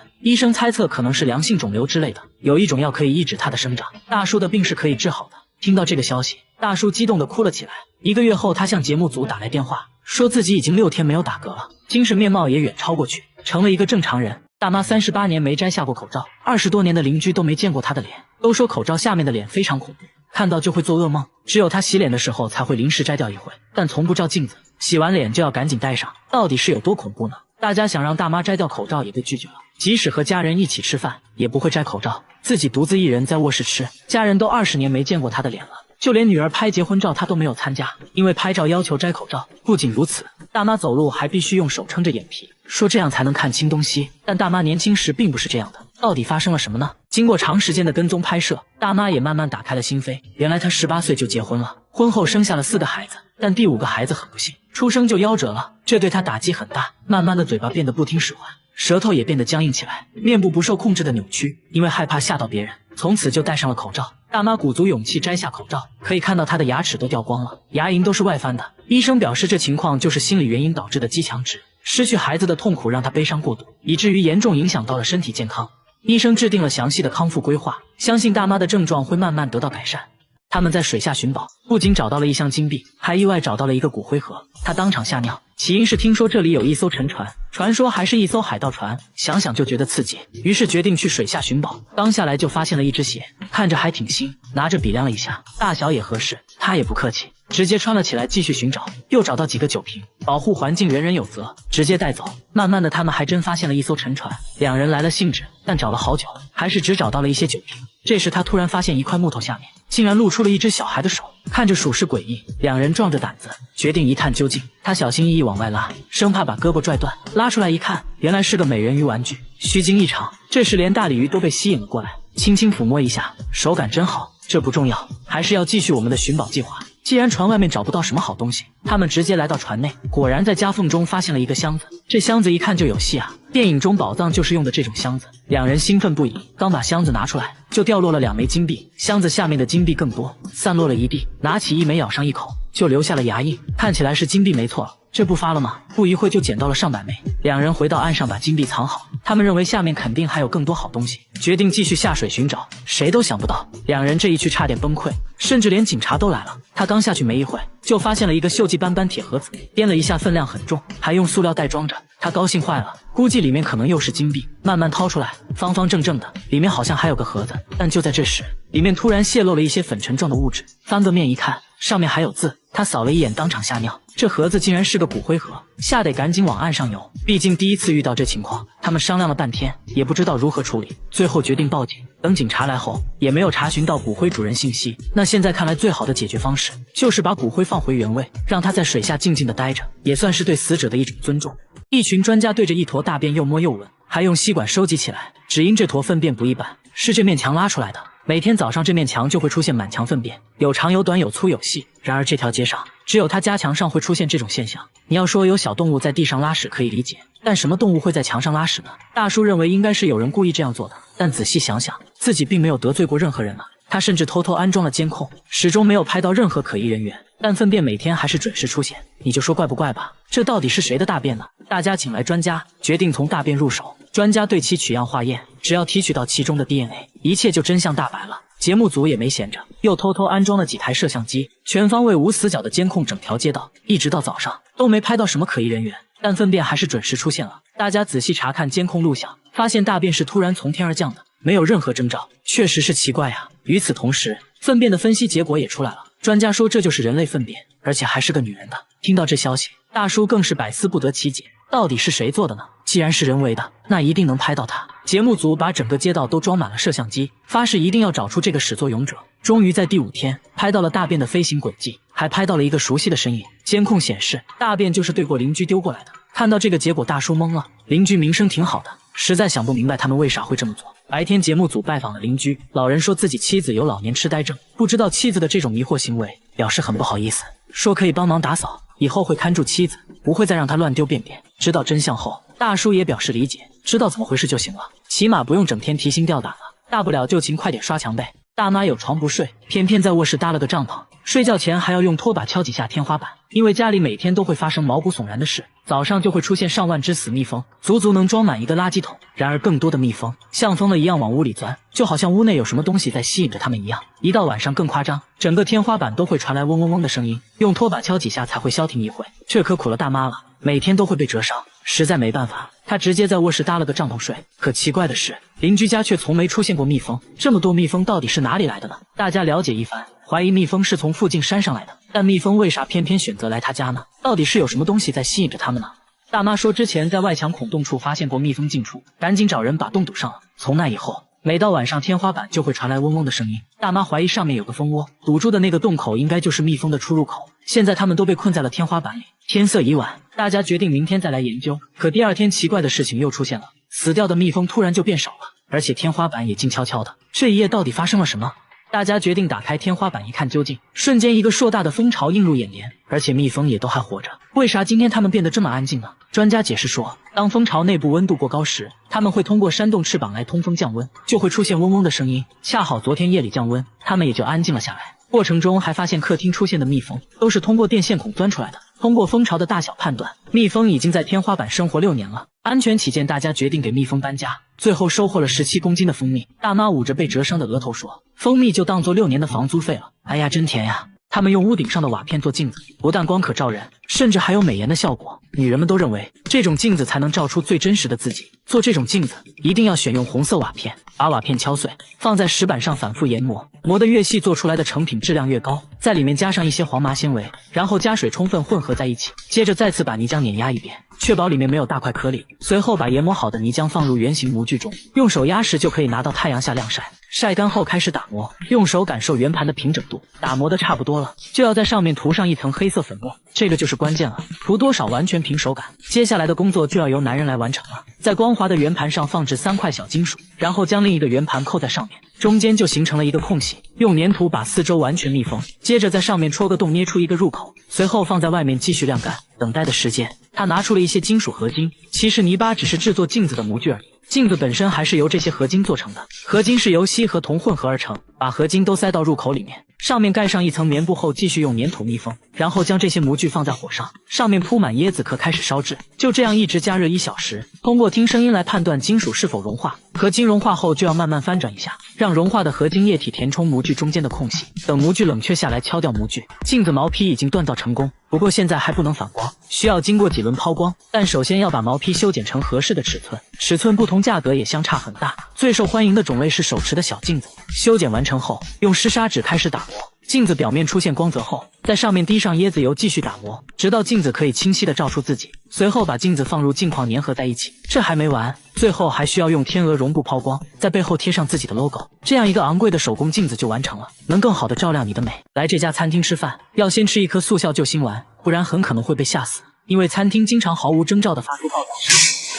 医生猜测可能是良性肿瘤之类的，有一种药可以抑制它的生长。大叔的病是可以治好的。听到这个消息，大叔激动地哭了起来。1个月后，他向节目组打来电话，说自己已经6天没有打嗝了，精神面貌也远超过去，成了一个正常人。大妈38年没摘下过口罩，20多年的邻居都没见过她的脸，都说口罩下面的脸非常恐怖，看到就会做噩梦。只有她洗脸的时候才会临时摘掉一回，但从不照镜子，洗完脸就要赶紧戴上。到底是有多恐怖呢？大家想让大妈摘掉口罩也被拒绝了，即使和家人一起吃饭也不会摘口罩，自己独自一人在卧室吃，家人都20年没见过她的脸了，就连女儿拍结婚照她都没有参加，因为拍照要求摘口罩。不仅如此，大妈走路还必须用手撑着眼皮，说这样才能看清东西。但大妈年轻时并不是这样的，到底发生了什么呢？经过长时间的跟踪拍摄，大妈也慢慢打开了心扉。原来她18岁就结婚了，婚后生下了4个孩子，但第5个孩子很不幸，出生就夭折了，这对她打击很大。慢慢的嘴巴变得不听使唤，舌头也变得僵硬起来，面部不受控制的扭曲，因为害怕吓到别人，从此就戴上了口罩。大妈鼓足勇气摘下口罩，可以看到她的牙齿都掉光了，牙龈都是外翻的。医生表示这情况就是心理原因导致的肌强直，失去孩子的痛苦让她悲伤过度，以至于严重影响到了身体健康。医生制定了详细的康复规划，相信大妈的症状会慢慢得到改善。他们在水下寻宝，不仅找到了一箱金币，还意外找到了一个骨灰盒。他当场吓尿，起因是听说这里有一艘沉船，传说还是一艘海盗船，想想就觉得刺激，于是决定去水下寻宝。刚下来就发现了一只鞋，看着还挺新，拿着比量了一下，大小也合适，他也不客气，直接穿了起来继续寻找。又找到几个酒瓶，保护环境人人有责，直接带走。慢慢的他们还真发现了一艘沉船，两人来了兴致，但找了好久还是只找到了一些酒瓶。这时他突然发现一块木头下面竟然露出了一只小孩的手，看着属实诡异，两人壮着胆子决定一探究竟。他小心翼翼往外拉，生怕把胳膊拽断，拉出来一看，原来是个美人鱼玩具，虚惊一场。这时连大鲤鱼都被吸引了过来，轻轻抚摸一下，手感真好。这不重要，还是要继续我们的寻宝计划。既然船外面找不到什么好东西，他们直接来到船内，果然在夹缝中发现了一个箱子。这箱子一看就有戏啊，电影中宝藏就是用的这种箱子。两人兴奋不已，刚把箱子拿出来，就掉落了2枚金币，箱子下面的金币更多，散落了一地。拿起一枚咬上一口，就留下了牙印，看起来是金币没错了。这不发了吗？不一会就捡到了上百枚。两人回到岸上把金币藏好，他们认为下面肯定还有更多好东西，决定继续下水寻找。谁都想不到，两人这一去差点崩溃，甚至连警察都来了。他刚下去没一会，就发现了一个锈迹斑斑铁盒子，掂了一下分量很重，还用塑料袋装着。他高兴坏了，估计里面可能又是金币。慢慢掏出来，方方正正的，里面好像还有个盒子。但就在这时，里面突然泄露了一些粉尘状的物质，翻个面一看，上面还有字。他扫了一眼，当场吓尿，这盒子竟然是个骨灰盒，吓得赶紧往岸上游。毕竟第一次遇到这情况，他们商量了半天，也不知道如何处理，最后决定报警。等警察来后，也没有查询到骨灰主人信息。那现在看来，最好的解决方式就是把骨灰放回原位，让它在水下静静的待着，也算是对死者的一种尊重。一群专家对着一坨大便又摸又闻，还用吸管收集起来，只因这坨粪便不一般，是这面墙拉出来的。每天早上这面墙就会出现满墙粪便，有长有短，有粗有细。然而这条街上只有他家墙上会出现这种现象。你要说有小动物在地上拉屎可以理解，但什么动物会在墙上拉屎呢？大叔认为应该是有人故意这样做的，但仔细想想，自己并没有得罪过任何人啊。他甚至偷偷安装了监控，始终没有拍到任何可疑人员，但粪便每天还是准时出现。你就说怪不怪吧？这到底是谁的大便呢？大家请来专家，决定从大便入手。专家对其取样化验，只要提取到其中的 DNA， 一切就真相大白了。节目组也没闲着，又偷偷安装了几台摄像机，全方位无死角的监控整条街道，一直到早上都没拍到什么可疑人员，但粪便还是准时出现了。大家仔细查看监控录像，发现大便是突然从天而降的，没有任何征兆，确实是奇怪啊。与此同时，粪便的分析结果也出来了，专家说这就是人类粪便，而且还是个女人的。听到这消息，大叔更是百思不得其解，到底是谁做的呢？既然是人为的，那一定能拍到他。节目组把整个街道都装满了摄像机，发誓一定要找出这个始作俑者。终于在第5天拍到了大便的飞行轨迹，还拍到了一个熟悉的身影。监控显示，大便就是对过邻居丢过来的。看到这个结果，大叔懵了。邻居名声挺好的，实在想不明白他们为啥会这么做。白天节目组拜访了邻居，老人说自己妻子有老年痴呆症，不知道妻子的这种迷惑行为，表示很不好意思，说可以帮忙打扫，以后会看住妻子，不会再让她乱丢便便。知道真相后，大叔也表示理解，知道怎么回事就行了，起码不用整天提心吊胆了，大不了就勤快点刷墙呗。大妈有床不睡，偏偏在卧室搭了个帐篷，睡觉前还要用拖把敲几下天花板，因为家里每天都会发生毛骨悚然的事，早上就会出现上万只死蜜蜂，足足能装满一个垃圾桶。然而更多的蜜蜂像疯了一样往屋里钻，就好像屋内有什么东西在吸引着它们一样。一到晚上更夸张，整个天花板都会传来嗡嗡嗡的声音，用拖把敲几下才会消停一会。这可苦了大妈了，每天都会被蛰伤，实在没办法，她直接在卧室搭了个帐篷睡。可奇怪的是，邻居家却从没出现过蜜蜂，这么多蜜蜂到底是哪里来的呢？大家了解一番，怀疑蜜蜂是从附近山上来的，但蜜蜂为啥偏偏选择来他家呢？到底是有什么东西在吸引着它们呢？大妈说之前在外墙孔洞处发现过蜜蜂进出，赶紧找人把洞堵上了。从那以后，每到晚上天花板就会传来嗡嗡的声音，大妈怀疑上面有个蜂窝，堵住的那个洞口应该就是蜜蜂的出入口。现在他们都被困在了天花板里。天色已晚，大家决定明天再来研究。可第2天奇怪的事情又出现了，死掉的蜜蜂突然就变少了，而且天花板也静悄悄的。这一夜到底发生了什么？大家决定打开天花板一看究竟，瞬间一个硕大的蜂巢映入眼帘，而且蜜蜂也都还活着。为啥今天它们变得这么安静呢？专家解释说，当蜂巢内部温度过高时，它们会通过扇动翅膀来通风降温，就会出现嗡嗡的声音。恰好昨天夜里降温，它们也就安静了下来。过程中还发现客厅出现的蜜蜂都是通过电线孔钻出来的。通过蜂巢的大小判断，蜜蜂已经在天花板生活6年了。安全起见，大家决定给蜜蜂搬家。最后收获了17公斤的蜂蜜。大妈捂着被蛰伤的额头说，蜂蜜就当做6年的房租费了。哎呀，真甜呀！他们用屋顶上的瓦片做镜子，不但光可照人，甚至还有美颜的效果。女人们都认为这种镜子才能照出最真实的自己。做这种镜子一定要选用红色瓦片，把瓦片敲碎，放在石板上反复研磨，磨得越细，做出来的成品质量越高。在里面加上一些黄麻纤维，然后加水充分混合在一起，接着再次把泥浆碾压一遍，确保里面没有大块颗粒。随后把研磨好的泥浆放入圆形模具中，用手压实就可以拿到太阳下晾晒。晒干后开始打磨，用手感受圆盘的平整度。打磨的差不多了，就要在上面涂上一层黑色粉末，这个就是关键了，涂多少完全凭手感。接下来的工作就要由男人来完成了。在光滑的圆盘上放置3块小金属，然后将另一个圆盘扣在上面，中间就形成了一个空隙，用粘土把四周完全密封，接着在上面戳个洞，捏出一个入口，随后放在外面继续晾干。等待的时间，他拿出了一些金属合金，其实泥巴只是制作镜子的模具而已。镜子本身还是由这些合金做成的，合金是由锡和铜混合而成，把合金都塞到入口里面，上面盖上一层棉布后继续用粘土密封，然后将这些模具放在火上，上面铺满椰子壳开始烧制，就这样一直加热1小时，通过听声音来判断金属是否融化。合金融化后就要慢慢翻转一下，让融化的合金液体填充模具中间的空隙，等模具冷却下来敲掉模具。镜子毛坯已经锻造成功，不过现在还不能反光，需要经过几轮抛光，但首先要把毛坯修剪成合适的尺寸，尺寸不同价格也相差很大。最受欢迎的种类是手持的小镜子，修剪完成后用湿砂纸开始打磨，镜子表面出现光泽后，在上面滴上椰子油继续打磨，直到镜子可以清晰地照出自己。随后把镜子放入镜框粘合在一起，这还没完，最后还需要用天鹅绒布抛光，在背后贴上自己的 logo， 这样一个昂贵的手工镜子就完成了，能更好地照亮你的美。来这家餐厅吃饭，要先吃一颗速效救心丸，不然很可能会被吓死，因为餐厅经常毫无征兆地发出报道声。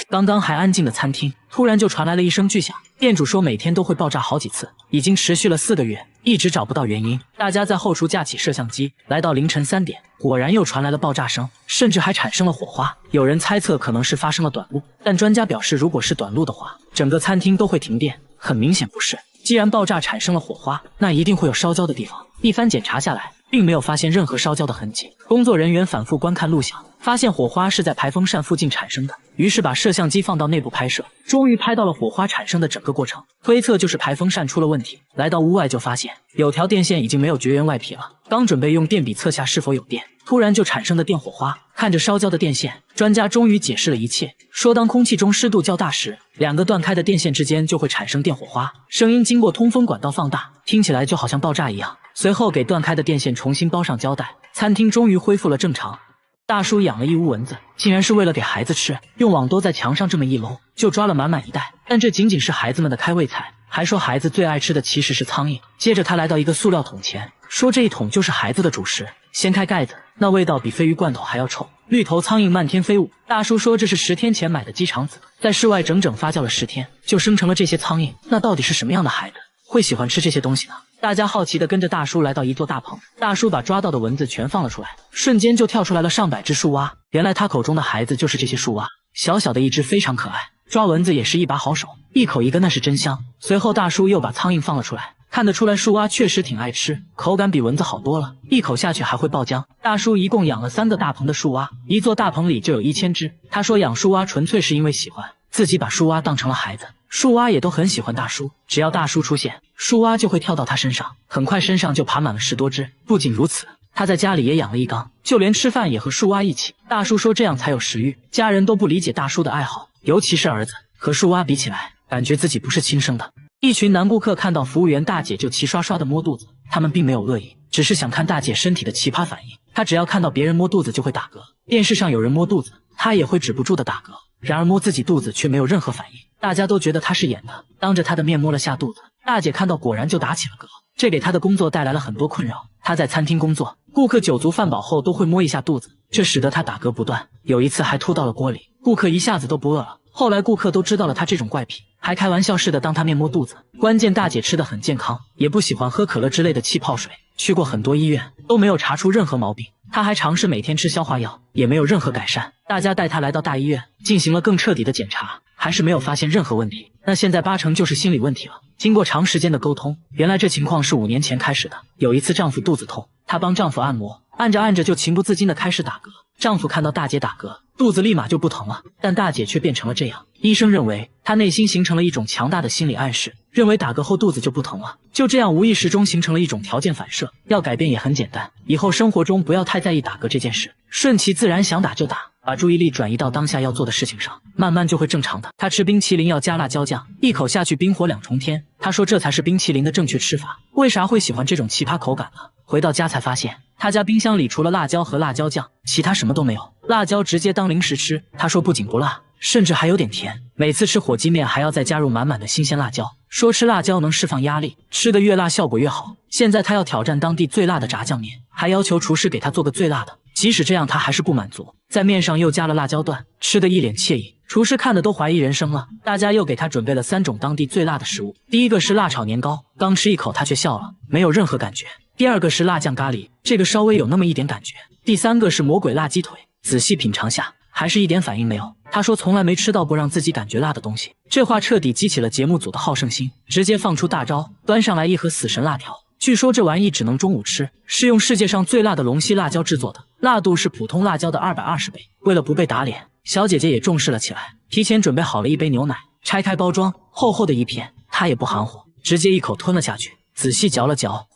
刚刚还安静的餐厅，突然就传来了一声巨响。店主说每天都会爆炸好几次，已经持续了4个月，一直找不到原因。大家在后厨架起摄像机，来到凌晨3点，果然又传来了爆炸声，甚至还产生了火花。有人猜测可能是发生了短路，但专家表示，如果是短路的话，整个餐厅都会停电。很明显不是，既然爆炸产生了火花，那一定会有烧焦的地方。一番检查下来，并没有发现任何烧焦的痕迹。工作人员反复观看录像，发现火花是在排风扇附近产生的，于是把摄像机放到内部拍摄，终于拍到了火花产生的整个过程。推测就是排风扇出了问题。来到屋外就发现有条电线已经没有绝缘外皮了，刚准备用电笔测下是否有电，突然就产生的电火花。看着烧焦的电线，专家终于解释了一切，说当空气中湿度较大时，2个断开的电线之间就会产生电火花，声音经过通风管道放大，听起来就好像爆炸一样。随后给断开的电线重新包上胶带，餐厅终于恢复了正常。大叔养了一屋蚊子，竟然是为了给孩子吃，用网兜在墙上这么一搂，就抓了满满一袋。但这仅仅是孩子们的开胃菜，还说孩子最爱吃的其实是苍蝇。接着他来到一个塑料桶前，说这一桶就是孩子的主食。掀开盖子，那味道比鲱鱼罐头还要臭，绿头苍蝇漫天飞舞。大叔说这是10天前买的鸡肠子，在室外整整发酵了10天，就生成了这些苍蝇。那到底是什么样的孩子会喜欢吃这些东西呢？大家好奇地跟着大叔来到一座大棚，大叔把抓到的蚊子全放了出来，瞬间就跳出来了上百只树蛙。原来他口中的孩子就是这些树蛙，小小的一只非常可爱，抓蚊子也是一把好手，一口一个那是真香。随后大叔又把苍蝇放了出来，看得出来树蛙确实挺爱吃，口感比蚊子好多了，一口下去还会爆浆。大叔一共养了3个大棚的树蛙，一座大棚里就有1000只。他说养树蛙纯粹是因为喜欢，自己把树蛙当成了孩子。树蛙也都很喜欢大叔，只要大叔出现，树蛙就会跳到他身上，很快身上就爬满了10多只。不仅如此，他在家里也养了一缸，就连吃饭也和树蛙一起。大叔说这样才有食欲。家人都不理解大叔的爱好，尤其是儿子，和树蛙比起来，感觉自己不是亲生的。一群男顾客看到服务员大姐就齐刷刷的摸肚子，他们并没有恶意，只是想看大姐身体的奇葩反应。她只要看到别人摸肚子就会打嗝，电视上有人摸肚子，她也会止不住的打嗝。然而摸自己肚子却没有任何反应，大家都觉得她是演的。当着她的面摸了下肚子，大姐看到果然就打起了嗝，这给她的工作带来了很多困扰。她在餐厅工作，顾客酒足饭饱后都会摸一下肚子，这使得她打嗝不断，有一次还吐到了锅里，顾客一下子都不饿了。后来顾客都知道了她这种怪癖，还开玩笑似的当她面摸肚子。关键大姐吃得很健康，也不喜欢喝可乐之类的气泡水，去过很多医院都没有查出任何毛病。她还尝试每天吃消化药，也没有任何改善。大家带她来到大医院进行了更彻底的检查，还是没有发现任何问题。那现在8成就是心理问题了。经过长时间的沟通，原来这情况是5年前开始的。有一次丈夫肚子痛，她帮丈夫按摩，按着按着就情不自禁的开始打嗝。丈夫看到大姐打嗝，肚子立马就不疼了，但大姐却变成了这样。医生认为她内心形成了一种强大的心理暗示，认为打嗝后肚子就不疼了，就这样无意识中形成了一种条件反射。要改变也很简单，以后生活中不要太在意打嗝这件事，顺其自然，想打就打，把注意力转移到当下要做的事情上，慢慢就会正常的。她吃冰淇淋要加辣椒酱，一口下去冰火2重天。她说这才是冰淇淋的正确吃法。为啥会喜欢这种奇葩口感呢？回到家才发现，她家冰箱里除了辣椒和辣椒酱，其他什么都没有。辣椒直接当零食吃，她说不仅不辣，甚至还有点甜。每次吃火鸡面还要再加入满满的新鲜辣椒，说吃辣椒能释放压力，吃得越辣效果越好。现在她要挑战当地最辣的炸酱面，还要求厨师给她做个最辣的。即使这样，她还是不满足，在面上又加了辣椒段，吃得一脸惬意。厨师看的都怀疑人生了。大家又给她准备了3种当地最辣的食物。第一个是辣炒年糕，刚吃一口她却笑了，没有任何感觉。第二个是辣酱咖喱，这个稍微有那么一点感觉。第3个是魔鬼辣鸡腿，仔细品尝下，还是一点反应没有。他说从来没吃到过让自己感觉辣的东西。这话彻底激起了节目组的好胜心，直接放出大招，端上来一盒死神辣条。据说这玩意只能中午吃，是用世界上最辣的龙溪辣椒制作的，辣度是普通辣椒的220倍。为了不被打脸，小姐姐也重视了起来，提前准备好了一杯牛奶，拆开包装，厚厚的一片，她也不含糊，直接一口吞了下去，仔细嚼了嚼。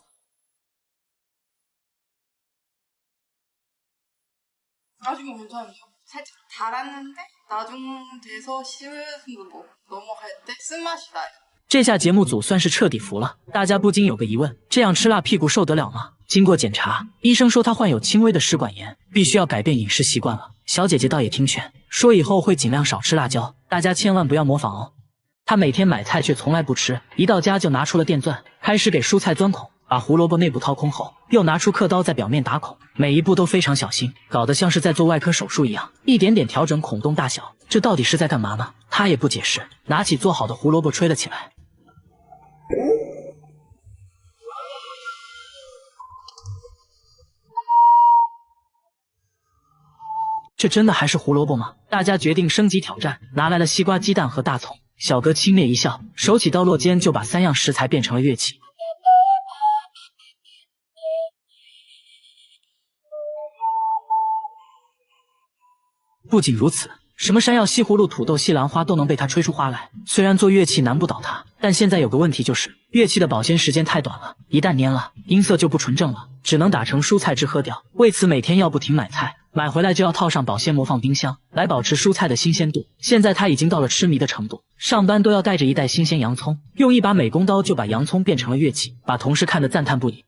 나중에 괜찮아요. 살짝 달았는데 나중 돼서 시음도 넘어갈 때 쓴맛이 나요.
这下节目组算是彻底服了，大家不禁有个疑问，这样吃辣屁股受得了吗？经过检查，医生说她患有轻微的食管炎，必须要改变饮食习惯了。小姐姐倒也听劝，说以后会尽量少吃辣椒，大家千万不要模仿哦。她每天买菜却从来不吃，一到家就拿出了电钻，开始给蔬菜钻孔。把胡萝卜内部掏空后，又拿出刻刀在表面打孔，每一步都非常小心，搞得像是在做外科手术一样，一点点调整孔洞大小。这到底是在干嘛呢？他也不解释，拿起做好的胡萝卜吹了起来。这真的还是胡萝卜吗？大家决定升级挑战，拿来了西瓜、鸡蛋和大葱。小哥轻蔑一笑，手起刀落间就把3样食材变成了乐器。不仅如此，什么山药、西葫芦、土豆、西兰花都能被他吹出花来。虽然做乐器难不倒他，但现在有个问题就是，乐器的保鲜时间太短了，一旦蔫了，音色就不纯正了，只能打成蔬菜汁喝掉。为此每天要不停买菜，买回来就要套上保鲜膜放冰箱，来保持蔬菜的新鲜度。现在他已经到了痴迷的程度，上班都要带着一袋新鲜洋葱，用一把美工刀就把洋葱变成了乐器，把同事看得赞叹不已。